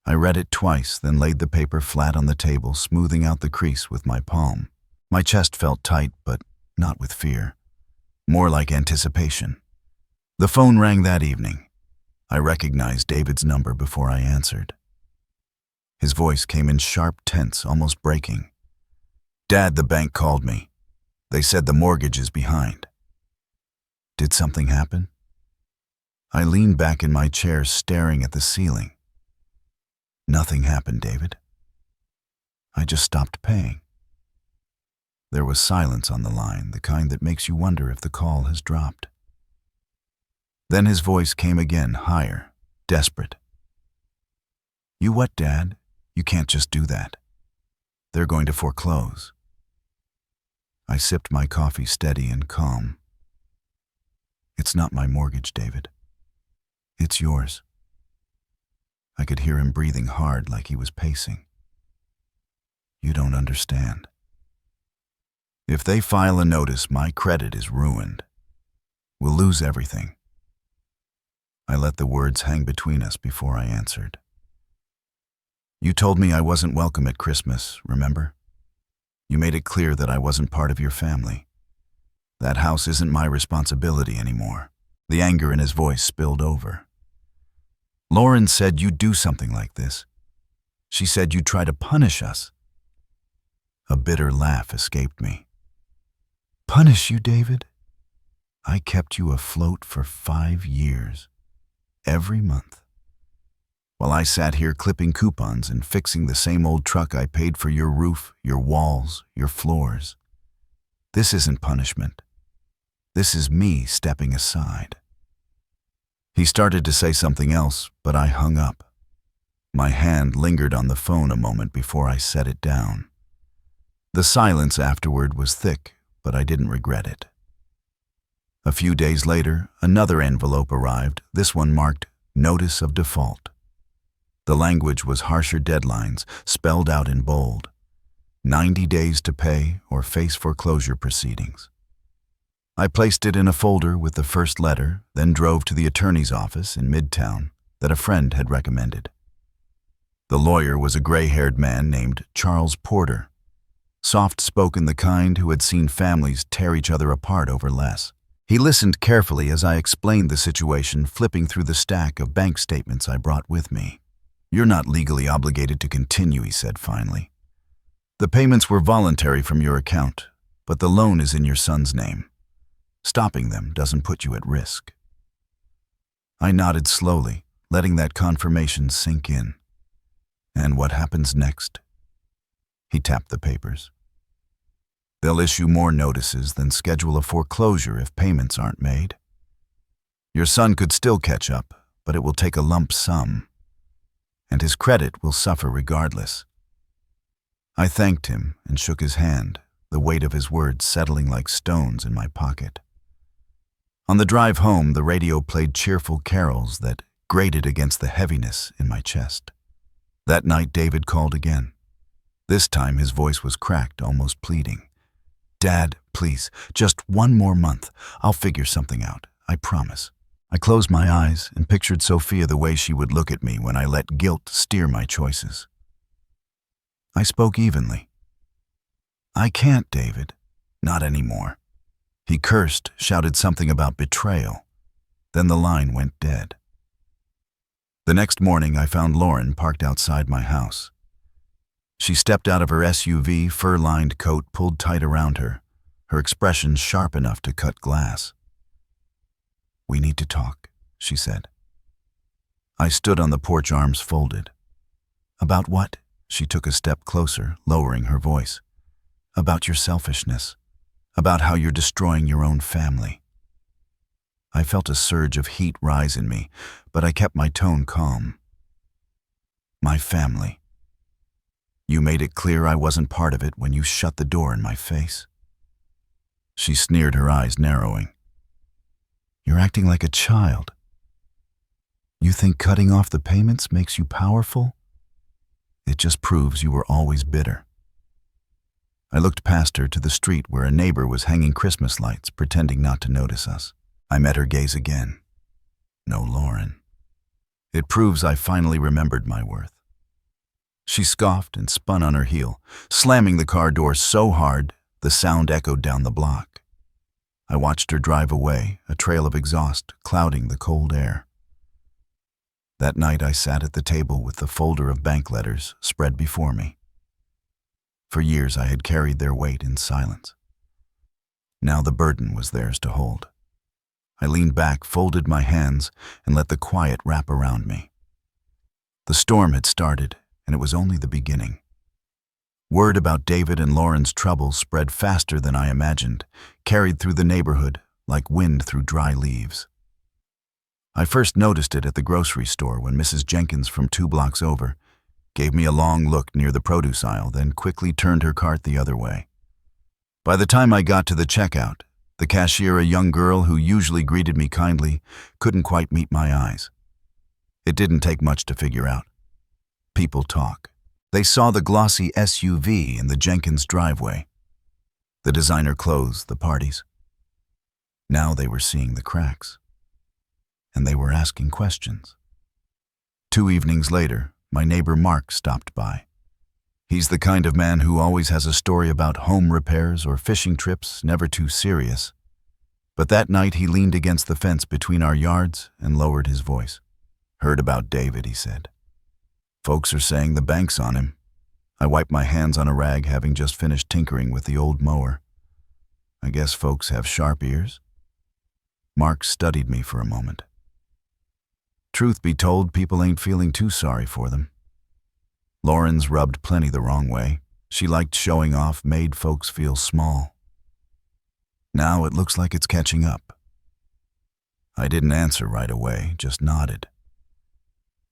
I read it twice, then laid the paper flat on the table, smoothing out the crease with my palm. My chest felt tight, but not with fear. More like anticipation. The phone rang that evening. I recognized David's number before I answered. His voice came in sharp, tense, almost breaking. "Dad, the bank called me. They said the mortgage is behind." Did something happen? I leaned back in my chair, staring at the ceiling. Nothing happened, David. I just stopped paying. There was silence on the line, the kind that makes you wonder if the call has dropped. Then his voice came again, higher, desperate. "You what, Dad? You can't just do that. They're going to foreclose." I sipped my coffee, steady and calm. "It's not my mortgage, David. It's yours." I could hear him breathing hard, like he was pacing. "You don't understand. If they file a notice, my credit is ruined. We'll lose everything." I let the words hang between us before I answered. "You told me I wasn't welcome at Christmas, remember? You made it clear that I wasn't part of your family. That house isn't my responsibility anymore." The anger in his voice spilled over. "Lauren said you'd do something like this. She said you'd try to punish us." A bitter laugh escaped me. "Punish you, David? I kept you afloat for 5 years, every month, while I sat here clipping coupons and fixing the same old truck I paid for your roof, your walls, your floors. This isn't punishment. This is me stepping aside." He started to say something else, but I hung up. My hand lingered on the phone a moment before I set it down. The silence afterward was thick, but I didn't regret it. A few days later, another envelope arrived, this one marked Notice of Default. The language was harsher deadlines, spelled out in bold. 90 days to pay or face foreclosure proceedings. I placed it in a folder with the first letter, then drove to the attorney's office in Midtown that a friend had recommended. The lawyer was a gray-haired man named Charles Porter, soft-spoken, the kind who had seen families tear each other apart over less. He listened carefully as I explained the situation, flipping through the stack of bank statements I brought with me. "You're not legally obligated to continue," he said finally. "The payments were voluntary from your account, but the loan is in your son's name. Stopping them doesn't put you at risk." I nodded slowly, letting that confirmation sink in. "And what happens next?" He tapped the papers. "They'll issue more notices, then schedule a foreclosure if payments aren't made. Your son could still catch up, but it will take a lump sum, and his credit will suffer regardless." I thanked him and shook his hand, the weight of his words settling like stones in my pocket. On the drive home, the radio played cheerful carols that grated against the heaviness in my chest. That night, David called again. This time, his voice was cracked, almost pleading. "Dad, please, just one more month. I'll figure something out, I promise." I closed my eyes and pictured Sophia the way she would look at me when I let guilt steer my choices. I spoke evenly. "I can't, David. Not anymore." He cursed, shouted something about betrayal. Then the line went dead. The next morning, I found Lauren parked outside my house. She stepped out of her SUV, fur-lined coat pulled tight around her, her expression sharp enough to cut glass. "We need to talk," she said. I stood on the porch, arms folded. "About what?" She took a step closer, lowering her voice. "About your selfishness. about how you're destroying your own family." I felt a surge of heat rise in me, but I kept my tone calm. "My family. You made it clear I wasn't part of it when you shut the door in my face." She sneered, her eyes narrowing. "You're acting like a child. You think cutting off the payments makes you powerful? It just proves you were always bitter." I looked past her to the street where a neighbor was hanging Christmas lights, pretending not to notice us. I met her gaze again. No Lauren. It proves I finally remembered my worth. She scoffed and spun on her heel, slamming the car door so hard the sound echoed down the block. I watched her drive away, a trail of exhaust clouding the cold air. That night I sat at the table with the folder of bank letters spread before me. For years I had carried their weight in silence. Now the burden was theirs to hold. I leaned back, folded my hands, and let the quiet wrap around me. The storm had started, and it was only the beginning. Word about David and Lauren's trouble spread faster than I imagined, carried through the neighborhood like wind through dry leaves. I first noticed it at the grocery store when Mrs. Jenkins from 2 blocks over gave me a long look near the produce aisle, then quickly turned her cart the other way. By the time I got to the checkout, the cashier, a young girl who usually greeted me kindly, couldn't quite meet my eyes. It didn't take much to figure out. People talk. They saw the glossy SUV in the Jenkins driveway, the designer clothes, the parties. Now they were seeing the cracks, and they were asking questions. 2 evenings later, my neighbor Mark stopped by. He's the kind of man who always has a story about home repairs or fishing trips, never too serious. But that night he leaned against the fence between our yards and lowered his voice. "Heard about David," he said. "Folks are saying the bank's on him." I wiped my hands on a rag, having just finished tinkering with the old mower. "I guess folks have sharp ears." Mark studied me for a moment. "Truth be told, people ain't feeling too sorry for them. Lauren's rubbed plenty the wrong way. She liked showing off, made folks feel small. Now it looks like it's catching up." I didn't answer right away, just nodded.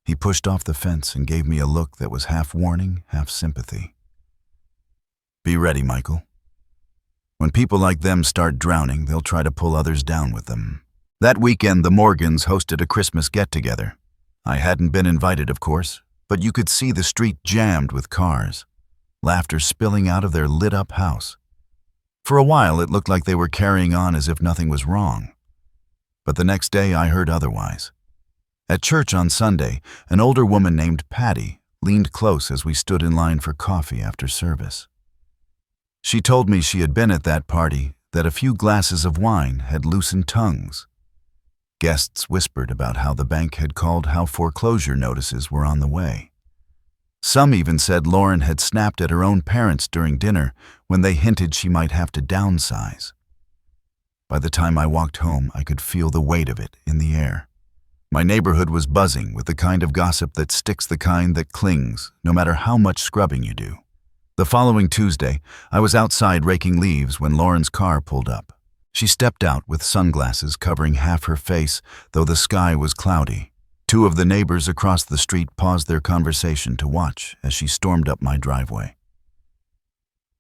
He pushed off the fence and gave me a look that was half warning, half sympathy. "Be ready, Michael. When people like them start drowning, they'll try to pull others down with them." That weekend, the Morgans hosted a Christmas get-together. I hadn't been invited, of course, but you could see the street jammed with cars, laughter spilling out of their lit-up house. For a while, it looked like they were carrying on as if nothing was wrong. But the next day, I heard otherwise. At church on Sunday, an older woman named Patty leaned close as we stood in line for coffee after service. She told me she had been at that party, that a few glasses of wine had loosened tongues. Guests whispered about how the bank had called how foreclosure notices were on the way. Some even said Lauren had snapped at her own parents during dinner when they hinted she might have to downsize. By the time I walked home, I could feel the weight of it in the air. My neighborhood was buzzing with the kind of gossip that sticks, the kind that clings, no matter how much scrubbing you do. The following Tuesday, I was outside raking leaves when Lauren's car pulled up. She stepped out with sunglasses covering half her face, though the sky was cloudy. 2 of the neighbors across the street paused their conversation to watch as she stormed up my driveway.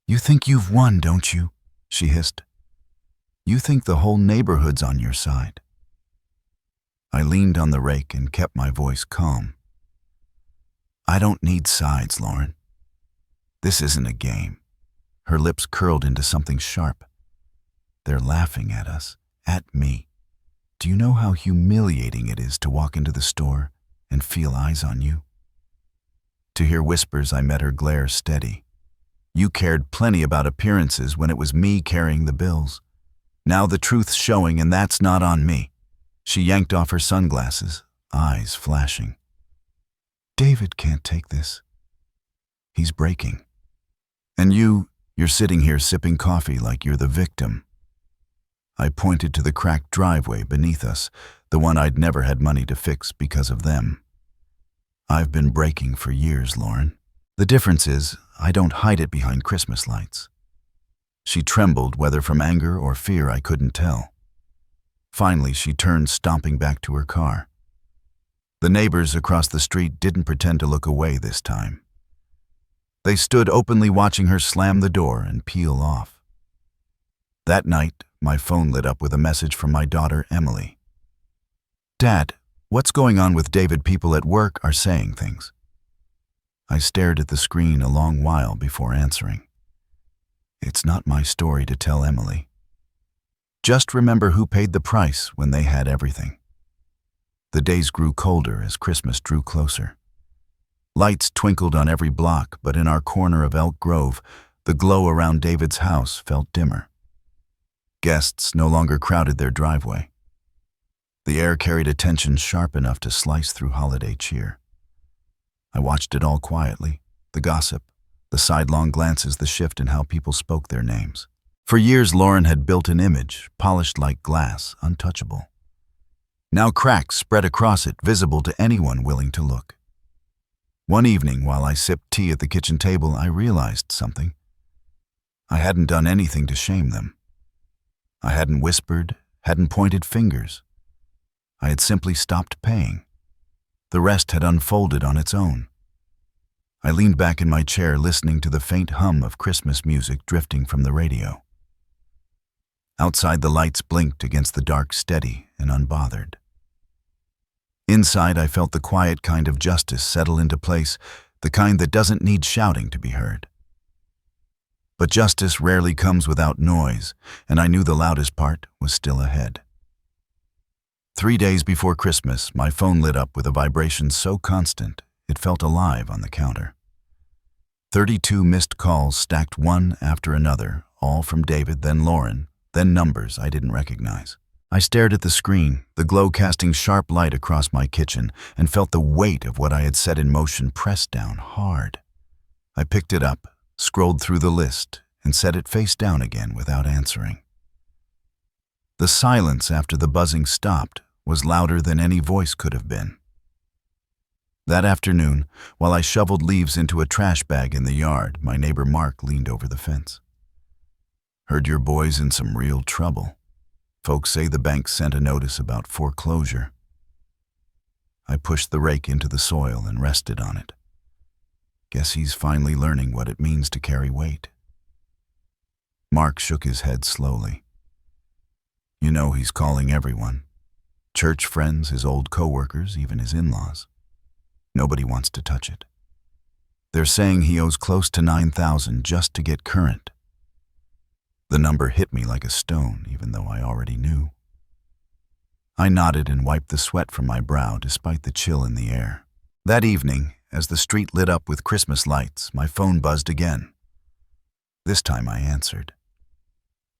"You think you've won, don't you?" she hissed. "You think the whole neighborhood's on your side." I leaned on the rake and kept my voice calm. "I don't need sides, Lauren. This isn't a game." Her lips curled into something sharp. "They're laughing at us, at me. Do you know how humiliating it is to walk into the store and feel eyes on you?" To hear whispers, I met her glare steady. "You cared plenty about appearances when it was me carrying the bills. Now the truth's showing, and that's not on me." She yanked off her sunglasses, eyes flashing. "David can't take this. He's breaking. And you're sitting here sipping coffee like you're the victim." I pointed to the cracked driveway beneath us, the one I'd never had money to fix because of them. "I've been breaking for years, Lauren. The difference is, I don't hide it behind Christmas lights. She trembled, whether from anger or fear I couldn't tell. Finally, she turned, stomping back to her car. The neighbors across the street didn't pretend to look away this time. They stood openly watching her slam the door and peel off. That night, my phone lit up with a message from my daughter, Emily. "Dad, what's going on with David? People at work are saying things." I stared at the screen a long while before answering. It's not my story to tell, Emily. Just remember who paid the price when they had everything. The days grew colder as Christmas drew closer. Lights twinkled on every block, but in our corner of Elk Grove, the glow around David's house felt dimmer. Guests no longer crowded their driveway. The air carried a tension sharp enough to slice through holiday cheer. I watched it all quietly, the gossip, the sidelong glances, the shift in how people spoke their names. For years, Lauren had built an image, polished like glass, untouchable. Now cracks spread across it, visible to anyone willing to look. One evening, while I sipped tea at the kitchen table, I realized something. I hadn't done anything to shame them. I hadn't whispered, hadn't pointed fingers. I had simply stopped paying. The rest had unfolded on its own. I leaned back in my chair, listening to the faint hum of Christmas music drifting from the radio. Outside, the lights blinked against the dark, steady and unbothered. Inside, I felt the quiet kind of justice settle into place, the kind that doesn't need shouting to be heard. But justice rarely comes without noise, and I knew the loudest part was still ahead. 3 days before Christmas, my phone lit up with a vibration so constant it felt alive on the counter. 32 missed calls stacked one after another, all from David, then Lauren, then numbers I didn't recognize. I stared at the screen, the glow casting sharp light across my kitchen, and felt the weight of what I had set in motion pressed down hard. I picked it up, scrolled through the list, and set it face down again without answering. The silence after the buzzing stopped was louder than any voice could have been. That afternoon, while I shoveled leaves into a trash bag in the yard, my neighbor Mark leaned over the fence. "Heard your boy's in some real trouble. Folks say the bank sent a notice about foreclosure." I pushed the rake into the soil and rested on it. Guess he's finally learning what it means to carry weight. Mark shook his head slowly. "You know he's calling everyone. Church friends, his old co-workers, even his in-laws. Nobody wants to touch it. They're saying he owes close to $9,000 just to get current." The number hit me like a stone, even though I already knew. I nodded and wiped the sweat from my brow despite the chill in the air. That evening, as the street lit up with Christmas lights, my phone buzzed again. This time I answered.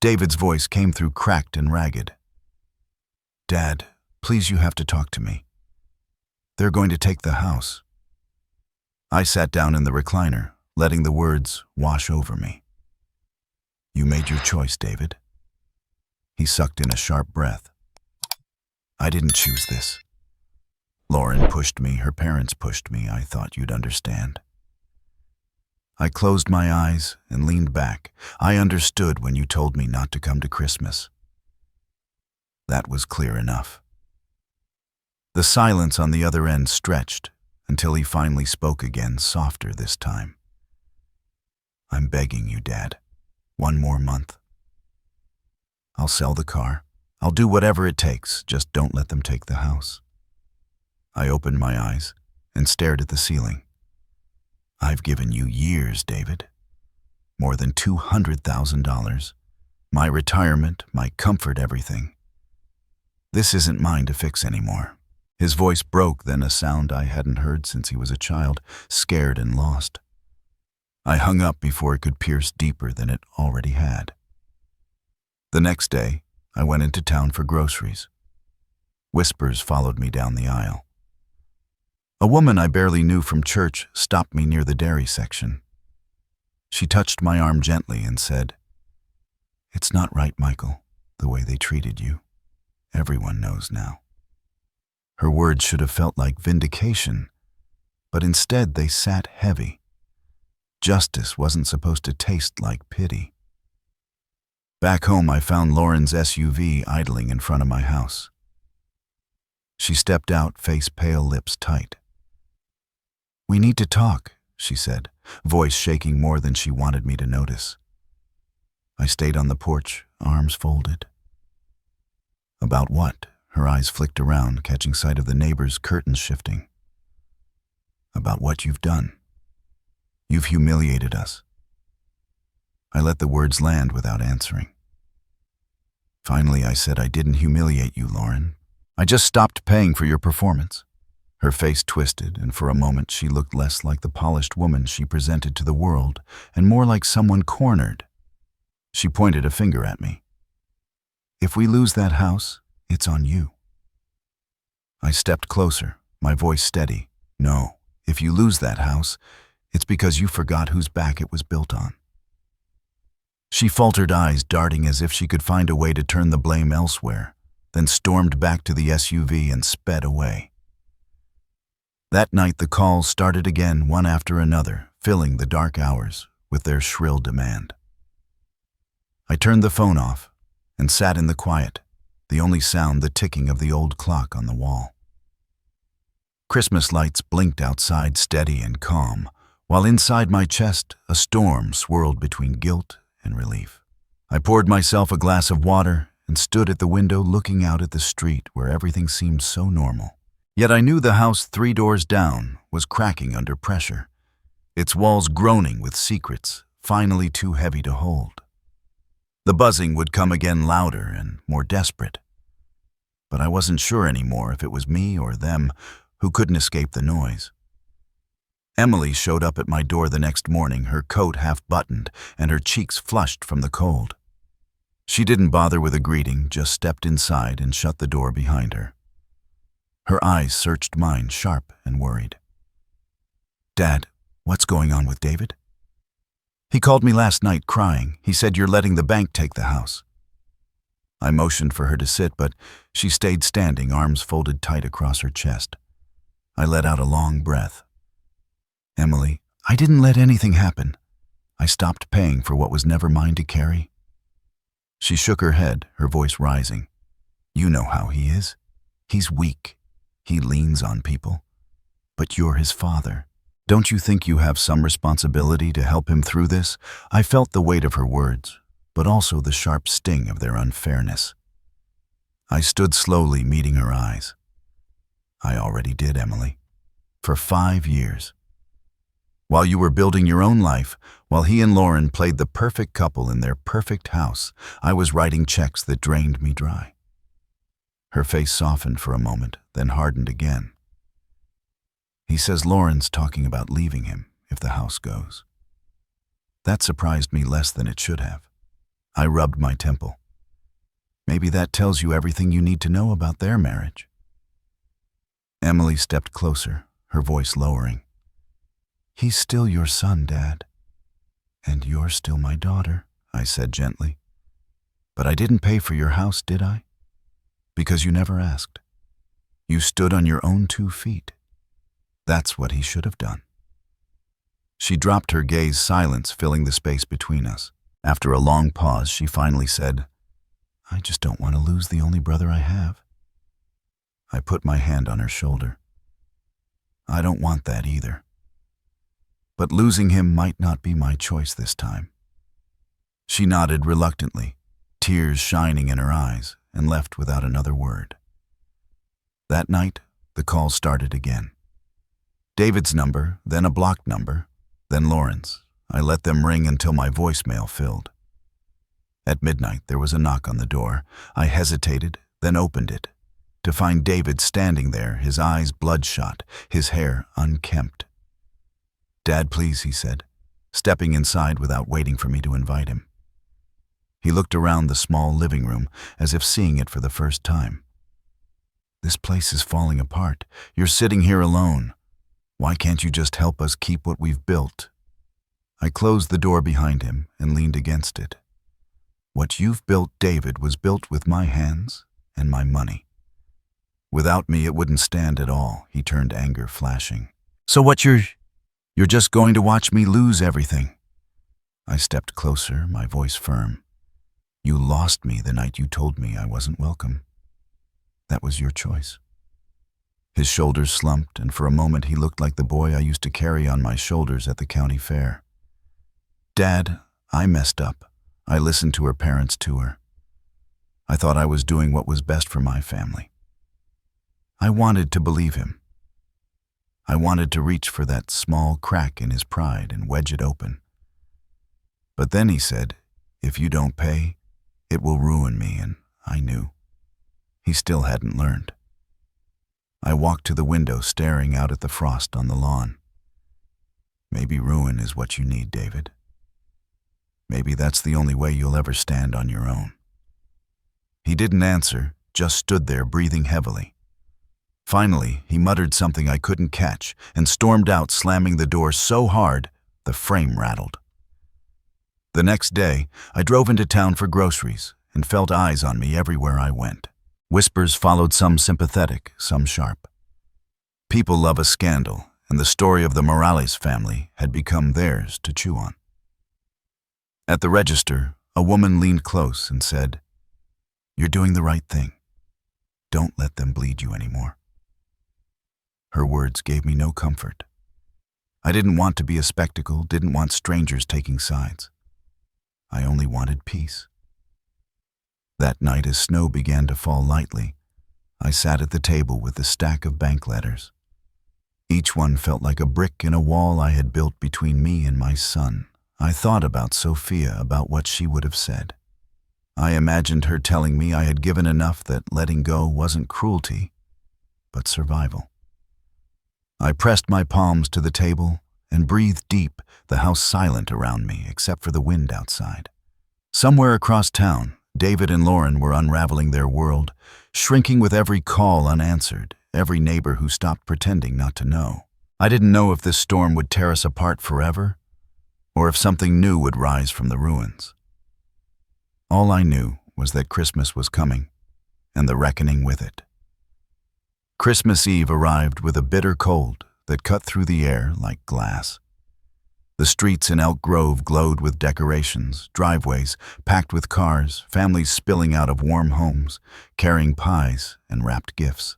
David's voice came through cracked and ragged. "Dad, please, you have to talk to me. They're going to take the house." I sat down in the recliner, letting the words wash over me. "You made your choice, David." He sucked in a sharp breath. "I didn't choose this. Lauren pushed me, her parents pushed me. I thought you'd understand." I closed my eyes and leaned back. "I understood when you told me not to come to Christmas." That was clear enough. The silence on the other end stretched until he finally spoke again, softer this time. "I'm begging you, Dad. One more month. I'll sell the car. I'll do whatever it takes. Just don't let them take the house." I opened my eyes and stared at the ceiling. "I've given you years, David. More than $200,000. My retirement, my comfort, everything. This isn't mine to fix anymore." His voice broke, then a sound I hadn't heard since he was a child, scared and lost. I hung up before it could pierce deeper than it already had. The next day, I went into town for groceries. Whispers followed me down the aisle. A woman I barely knew from church stopped me near the dairy section. She touched my arm gently and said, "It's not right, Michael, the way they treated you. Everyone knows now." Her words should have felt like vindication, but instead they sat heavy. Justice wasn't supposed to taste like pity. Back home, I found Lauren's SUV idling in front of my house. She stepped out, face pale, lips tight. "We need to talk," she said, voice shaking more than she wanted me to notice. I stayed on the porch, arms folded. "About what?" Her eyes flicked around, catching sight of the neighbor's curtains shifting. "About what you've done. You've humiliated us." I let the words land without answering. Finally, I said, "I didn't humiliate you, Lauren. I just stopped paying for your performance." Her face twisted, and for a moment she looked less like the polished woman she presented to the world and more like someone cornered. She pointed a finger at me. "If we lose that house, it's on you." I stepped closer, my voice steady. "No, if you lose that house, it's because you forgot whose back it was built on." She faltered, eyes darting as if she could find a way to turn the blame elsewhere, then stormed back to the SUV and sped away. That night the calls started again, one after another, filling the dark hours with their shrill demand. I turned the phone off and sat in the quiet, the only sound the ticking of the old clock on the wall. Christmas lights blinked outside, steady and calm, while inside my chest a storm swirled between guilt and relief. I poured myself a glass of water and stood at the window looking out at the street where everything seemed so normal. Yet I knew the house 3 doors down was cracking under pressure, its walls groaning with secrets finally too heavy to hold. The buzzing would come again, louder and more desperate. But I wasn't sure anymore if it was me or them who couldn't escape the noise. Emily showed up at my door the next morning, her coat half-buttoned and her cheeks flushed from the cold. She didn't bother with a greeting, just stepped inside and shut the door behind her. Her eyes searched mine, sharp and worried. "Dad, what's going on with David?" "He called me last night crying. He said you're letting the bank take the house." I motioned for her to sit, but she stayed standing, arms folded tight across her chest. I let out a long breath. "Emily, I didn't let anything happen. I stopped paying for what was never mine to carry." She shook her head, her voice rising. "You know how he is. He's weak. He leans on people. But you're his father. Don't you think you have some responsibility to help him through this?" I felt the weight of her words, but also the sharp sting of their unfairness. I stood slowly, meeting her eyes. "I already did, Emily. For 5 years. While you were building your own life, while he and Lauren played the perfect couple in their perfect house, I was writing checks that drained me dry." Her face softened for a moment, then hardened again. "He says Lauren's talking about leaving him if the house goes." That surprised me less than it should have. I rubbed my temple. "Maybe that tells you everything you need to know about their marriage." Emily stepped closer, her voice lowering. "He's still your son, Dad. And you're still my daughter," I said gently. "But I didn't pay for your house, did I? Because you never asked. You stood on your own 2 feet. That's what he should have done." She dropped her gaze, silence filling the space between us. After a long pause, she finally said, "I just don't want to lose the only brother I have." I put my hand on her shoulder. "I don't want that either. But losing him might not be my choice this time." She nodded reluctantly, tears shining in her eyes, and left without another word. That night, the call started again. David's number, then a blocked number, then Lauren's. I let them ring until my voicemail filled. At midnight, there was a knock on the door. I hesitated, then opened it, to find David standing there, his eyes bloodshot, his hair unkempt. "Dad, please," he said, stepping inside without waiting for me to invite him. He looked around the small living room as if seeing it for the first time. "This place is falling apart. You're sitting here alone. Why can't you just help us keep what we've built?" I closed the door behind him and leaned against it. "What you've built, David, was built with my hands and my money. Without me, it wouldn't stand at all." He turned, anger flashing. "So what, you're just going to watch me lose everything?" I stepped closer, my voice firm. You lost me the night you told me I wasn't welcome. That was your choice." His shoulders slumped, and for a moment he looked like the boy I used to carry on my shoulders at the county fair. "Dad, I messed up. I listened to her parents' tour. I thought I was doing what was best for my family. I wanted to believe him. I wanted to reach for that small crack in his pride and wedge it open. But then he said, 'If you don't pay, it will ruin me,' and I knew. He still hadn't learned. I walked to the window, staring out at the frost on the lawn. Maybe ruin is what you need, David. Maybe that's the only way you'll ever stand on your own." He didn't answer, just stood there breathing heavily. Finally, he muttered something I couldn't catch and stormed out, slamming the door so hard the frame rattled. The next day, I drove into town for groceries and felt eyes on me everywhere I went. Whispers followed, some sympathetic, some sharp. People love a scandal, and the story of the Morales family had become theirs to chew on. At the register, a woman leaned close and said, "You're doing the right thing. Don't let them bleed you anymore." Her words gave me no comfort. I didn't want to be a spectacle, didn't want strangers taking sides. I only wanted peace. That night, as snow began to fall lightly, I sat at the table with a stack of bank letters. Each one felt like a brick in a wall I had built between me and my son. I thought about Sophia, about what she would have said. I imagined her telling me I had given enough, that letting go wasn't cruelty, but survival. I pressed my palms to the table and breathed deep, the house silent around me except for the wind outside. Somewhere across town, David and Lauren were unraveling their world, shrinking with every call unanswered, every neighbor who stopped pretending not to know. I didn't know if this storm would tear us apart forever, or if something new would rise from the ruins. All I knew was that Christmas was coming, and the reckoning with it. Christmas Eve arrived with a bitter cold that cut through the air like glass. The streets in Elk Grove glowed with decorations, driveways packed with cars, families spilling out of warm homes, carrying pies and wrapped gifts.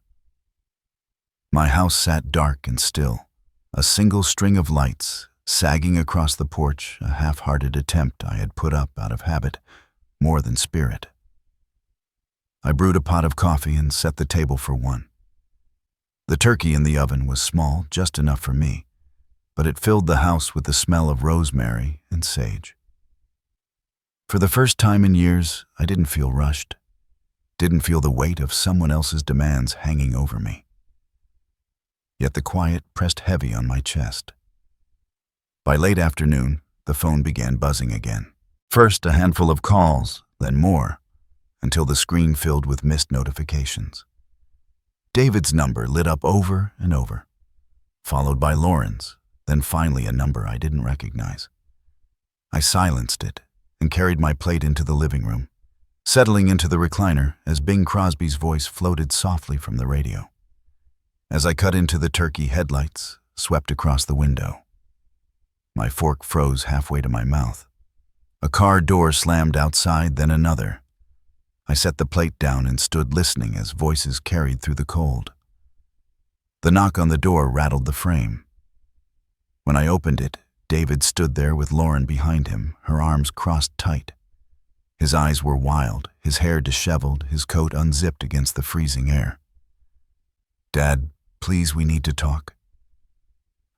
My house sat dark and still, a single string of lights sagging across the porch, a half-hearted attempt I had put up out of habit, more than spirit. I brewed a pot of coffee and set the table for one. The turkey in the oven was small, just enough for me, but it filled the house with the smell of rosemary and sage. For the first time in years, I didn't feel rushed, didn't feel the weight of someone else's demands hanging over me. Yet the quiet pressed heavy on my chest. By late afternoon, the phone began buzzing again. First a handful of calls, then more, until the screen filled with missed notifications. David's number lit up over and over, followed by Lauren's, then finally a number I didn't recognize. I silenced it and carried my plate into the living room, settling into the recliner as Bing Crosby's voice floated softly from the radio. As I cut into the turkey, headlights swept across the window. My fork froze halfway to my mouth. A car door slammed outside, then another. I set the plate down and stood listening as voices carried through the cold. The knock on the door rattled the frame. When I opened it, David stood there with Lauren behind him, her arms crossed tight. His eyes were wild, his hair disheveled, his coat unzipped against the freezing air. "Dad, please, we need to talk."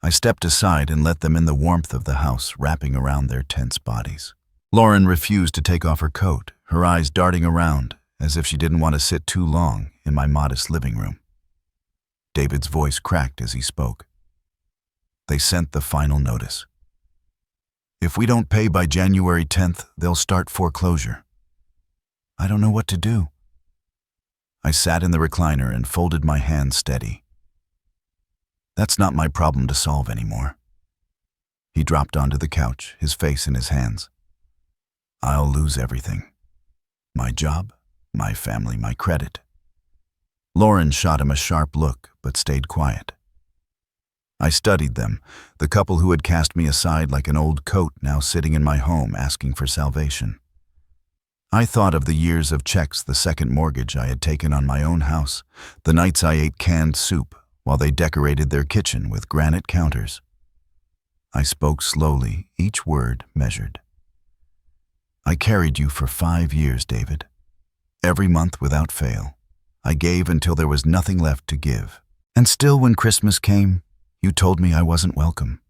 I stepped aside and let them in the warmth of the house wrapping around their tense bodies. Lauren refused to take off her coat, her eyes darting around as if she didn't want to sit too long in my modest living room. David's voice cracked as he spoke. They sent the final notice. "If we don't pay by January 10th, they'll start foreclosure." I don't know what to do. I sat in the recliner and folded my hands steady. That's not my problem to solve anymore. He dropped onto the couch, his face in his hands. I'll lose everything. My job, my family, my credit. Lauren shot him a sharp look, but stayed quiet. I studied them, the couple who had cast me aside like an old coat now sitting in my home asking for salvation. I thought of the years of checks, the second mortgage I had taken on my own house, the nights I ate canned soup while they decorated their kitchen with granite counters. I spoke slowly, each word measured. I carried you for 5 years, David. Every month without fail. I gave until there was nothing left to give. And still, when Christmas came, you told me I wasn't welcome.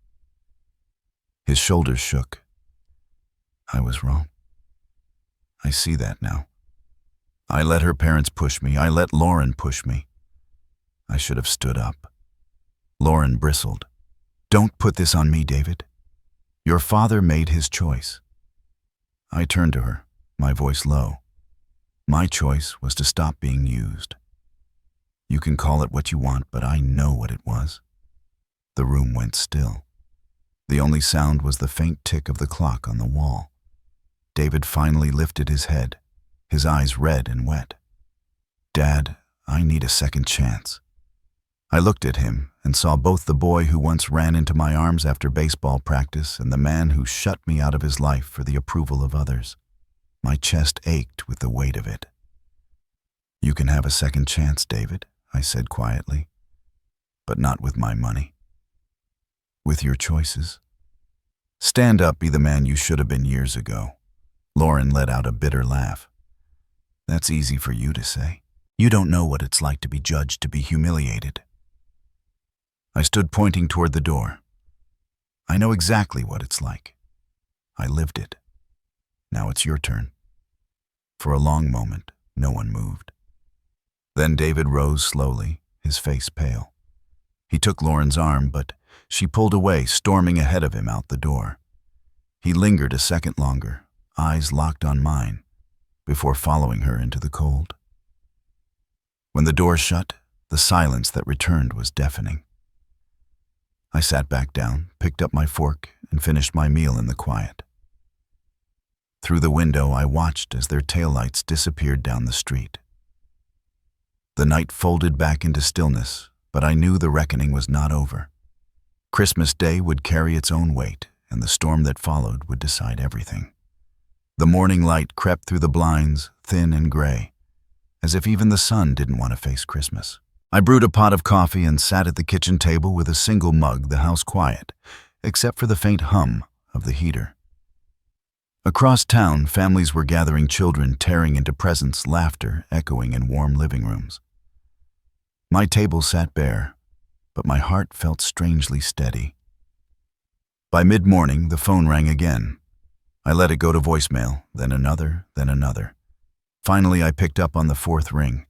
His shoulders shook. I was wrong. I see that now. I let her parents push me. I let Lauren push me. I should have stood up. Lauren bristled. Don't put this on me, David. Your father made his choice. I turned to her, my voice low. My choice was to stop being used. You can call it what you want, but I know what it was. The room went still. The only sound was the faint tick of the clock on the wall. David finally lifted his head, his eyes red and wet. Dad, I need a second chance. I looked at him and saw both the boy who once ran into my arms after baseball practice and the man who shut me out of his life for the approval of others. My chest ached with the weight of it. You can have a second chance, David, I said quietly, but not with my money. With your choices. Stand up, be the man you should have been years ago. Lauren let out a bitter laugh. That's easy for you to say. You don't know what it's like to be judged, to be humiliated. I stood pointing toward the door. I know exactly what it's like. I lived it. Now it's your turn. For a long moment, no one moved. Then David rose slowly, his face pale. He took Lauren's arm, but she pulled away, storming ahead of him out the door. He lingered a second longer, eyes locked on mine, before following her into the cold. When the door shut, the silence that returned was deafening. I sat back down, picked up my fork, and finished my meal in the quiet. Through the window, I watched as their taillights disappeared down the street. The night folded back into stillness, but I knew the reckoning was not over. Christmas Day would carry its own weight, and the storm that followed would decide everything. The morning light crept through the blinds, thin and gray, as if even the sun didn't want to face Christmas. I brewed a pot of coffee and sat at the kitchen table with a single mug, the house quiet, except for the faint hum of the heater. Across town, families were gathering, children tearing into presents, laughter echoing in warm living rooms. My table sat bare, but my heart felt strangely steady. By mid-morning, the phone rang again. I let it go to voicemail, then another, then another. Finally, I picked up on the fourth ring.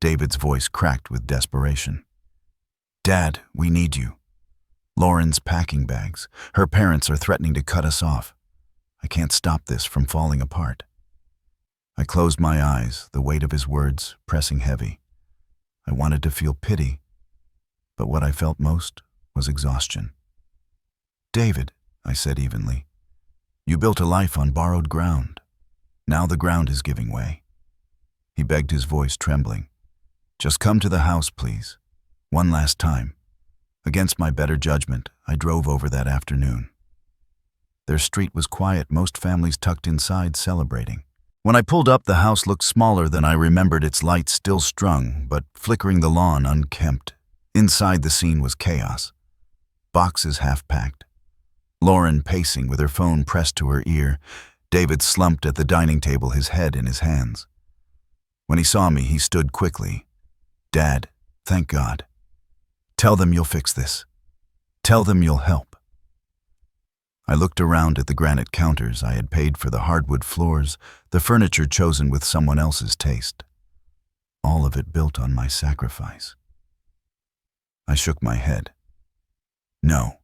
David's voice cracked with desperation. Dad, we need you. Lauren's packing bags. Her parents are threatening to cut us off. I can't stop this from falling apart. I closed my eyes, the weight of his words pressing heavy. I wanted to feel pity, but what I felt most was exhaustion. David, I said evenly, you built a life on borrowed ground. Now the ground is giving way. He begged, his voice trembling. Just come to the house, please. One last time. Against my better judgment, I drove over that afternoon. Their street was quiet, most families tucked inside celebrating. When I pulled up, the house looked smaller than I remembered, its lights still strung, but flickering the lawn unkempt. Inside, the scene was chaos. Boxes half-packed. Lauren pacing with her phone pressed to her ear. David slumped at the dining table, his head in his hands. When he saw me, he stood quickly. Dad, thank God. Tell them you'll fix this. Tell them you'll help. I looked around at the granite counters I had paid for, the hardwood floors, the furniture chosen with someone else's taste. All of it built on my sacrifice. I shook my head. No.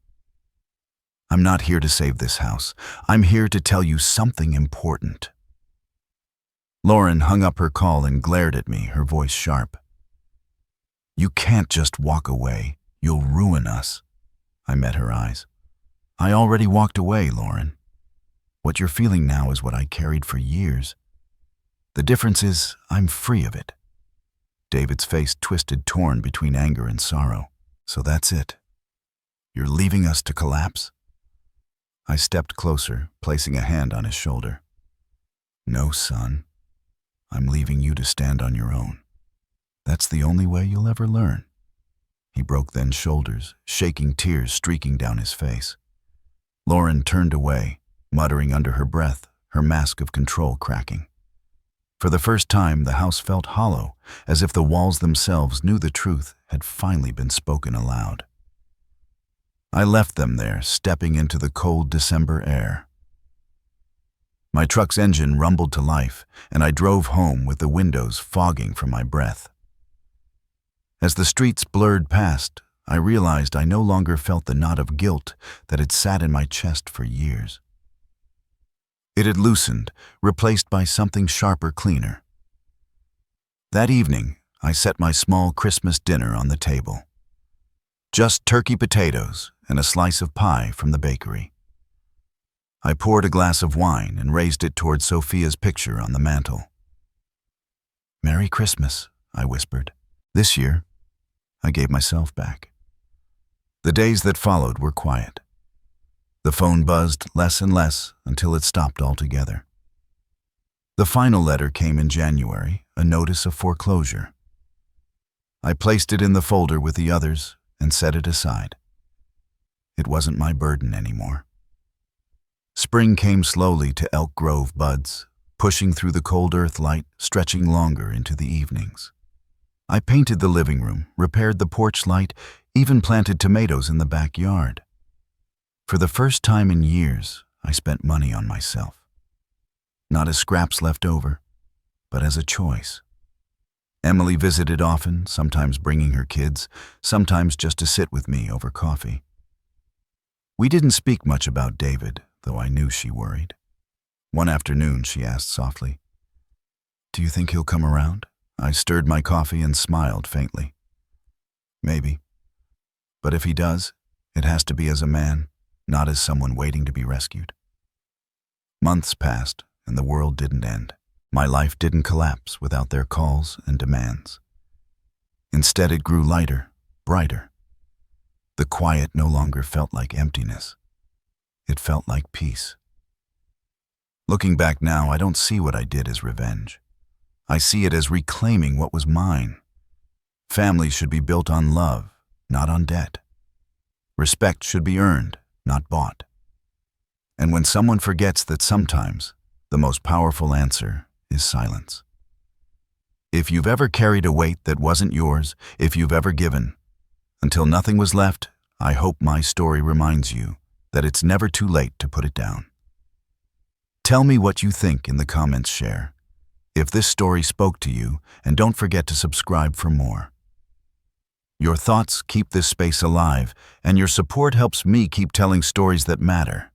I'm not here to save this house. I'm here to tell you something important. Lauren hung up her call and glared at me, her voice sharp. You can't just walk away. You'll ruin us. I met her eyes. I already walked away, Lauren. What you're feeling now is what I carried for years. The difference is I'm free of it. David's face twisted, torn between anger and sorrow. So that's it. You're leaving us to collapse? I stepped closer, placing a hand on his shoulder. No, son. I'm leaving you to stand on your own. That's the only way you'll ever learn. He broke then shoulders, shaking tears streaking down his face. Lauren turned away, muttering under her breath, her mask of control cracking. For the first time, the house felt hollow, as if the walls themselves knew the truth had finally been spoken aloud. I left them there, stepping into the cold December air. My truck's engine rumbled to life, and I drove home with the windows fogging from my breath. As the streets blurred past, I realized I no longer felt the knot of guilt that had sat in my chest for years. It had loosened, replaced by something sharper, cleaner. That evening, I set my small Christmas dinner on the table. Just turkey potatoes and a slice of pie from the bakery. I poured a glass of wine and raised it toward Sophia's picture on the mantel. "Merry Christmas," I whispered. This year, I gave myself back. The days that followed were quiet. The phone buzzed less and less until it stopped altogether. The final letter came in January, a notice of foreclosure. I placed it in the folder with the others and set it aside. It wasn't my burden anymore. Spring came slowly to Elk Grove buds, pushing through the cold earth light, stretching longer into the evenings. I painted the living room, repaired the porch light, even planted tomatoes in the backyard. For the first time in years, I spent money on myself. Not as scraps left over, but as a choice. Emily visited often, sometimes bringing her kids, sometimes just to sit with me over coffee. We didn't speak much about David, though I knew she worried. One afternoon, she asked softly, "Do you think he'll come around?" I stirred my coffee and smiled faintly. "Maybe. But if he does, it has to be as a man, not as someone waiting to be rescued." Months passed, and the world didn't end. My life didn't collapse without their calls and demands. Instead, it grew lighter, brighter. The quiet no longer felt like emptiness. It felt like peace. Looking back now, I don't see what I did as revenge. I see it as reclaiming what was mine. Families should be built on love, not on debt. Respect should be earned, not bought. And when someone forgets that sometimes the most powerful answer is silence. If you've ever carried a weight that wasn't yours, if you've ever given, until nothing was left, I hope my story reminds you that it's never too late to put it down. Tell me what you think in the comments, share if this story spoke to you, and don't forget to subscribe for more. Your thoughts keep this space alive, and your support helps me keep telling stories that matter.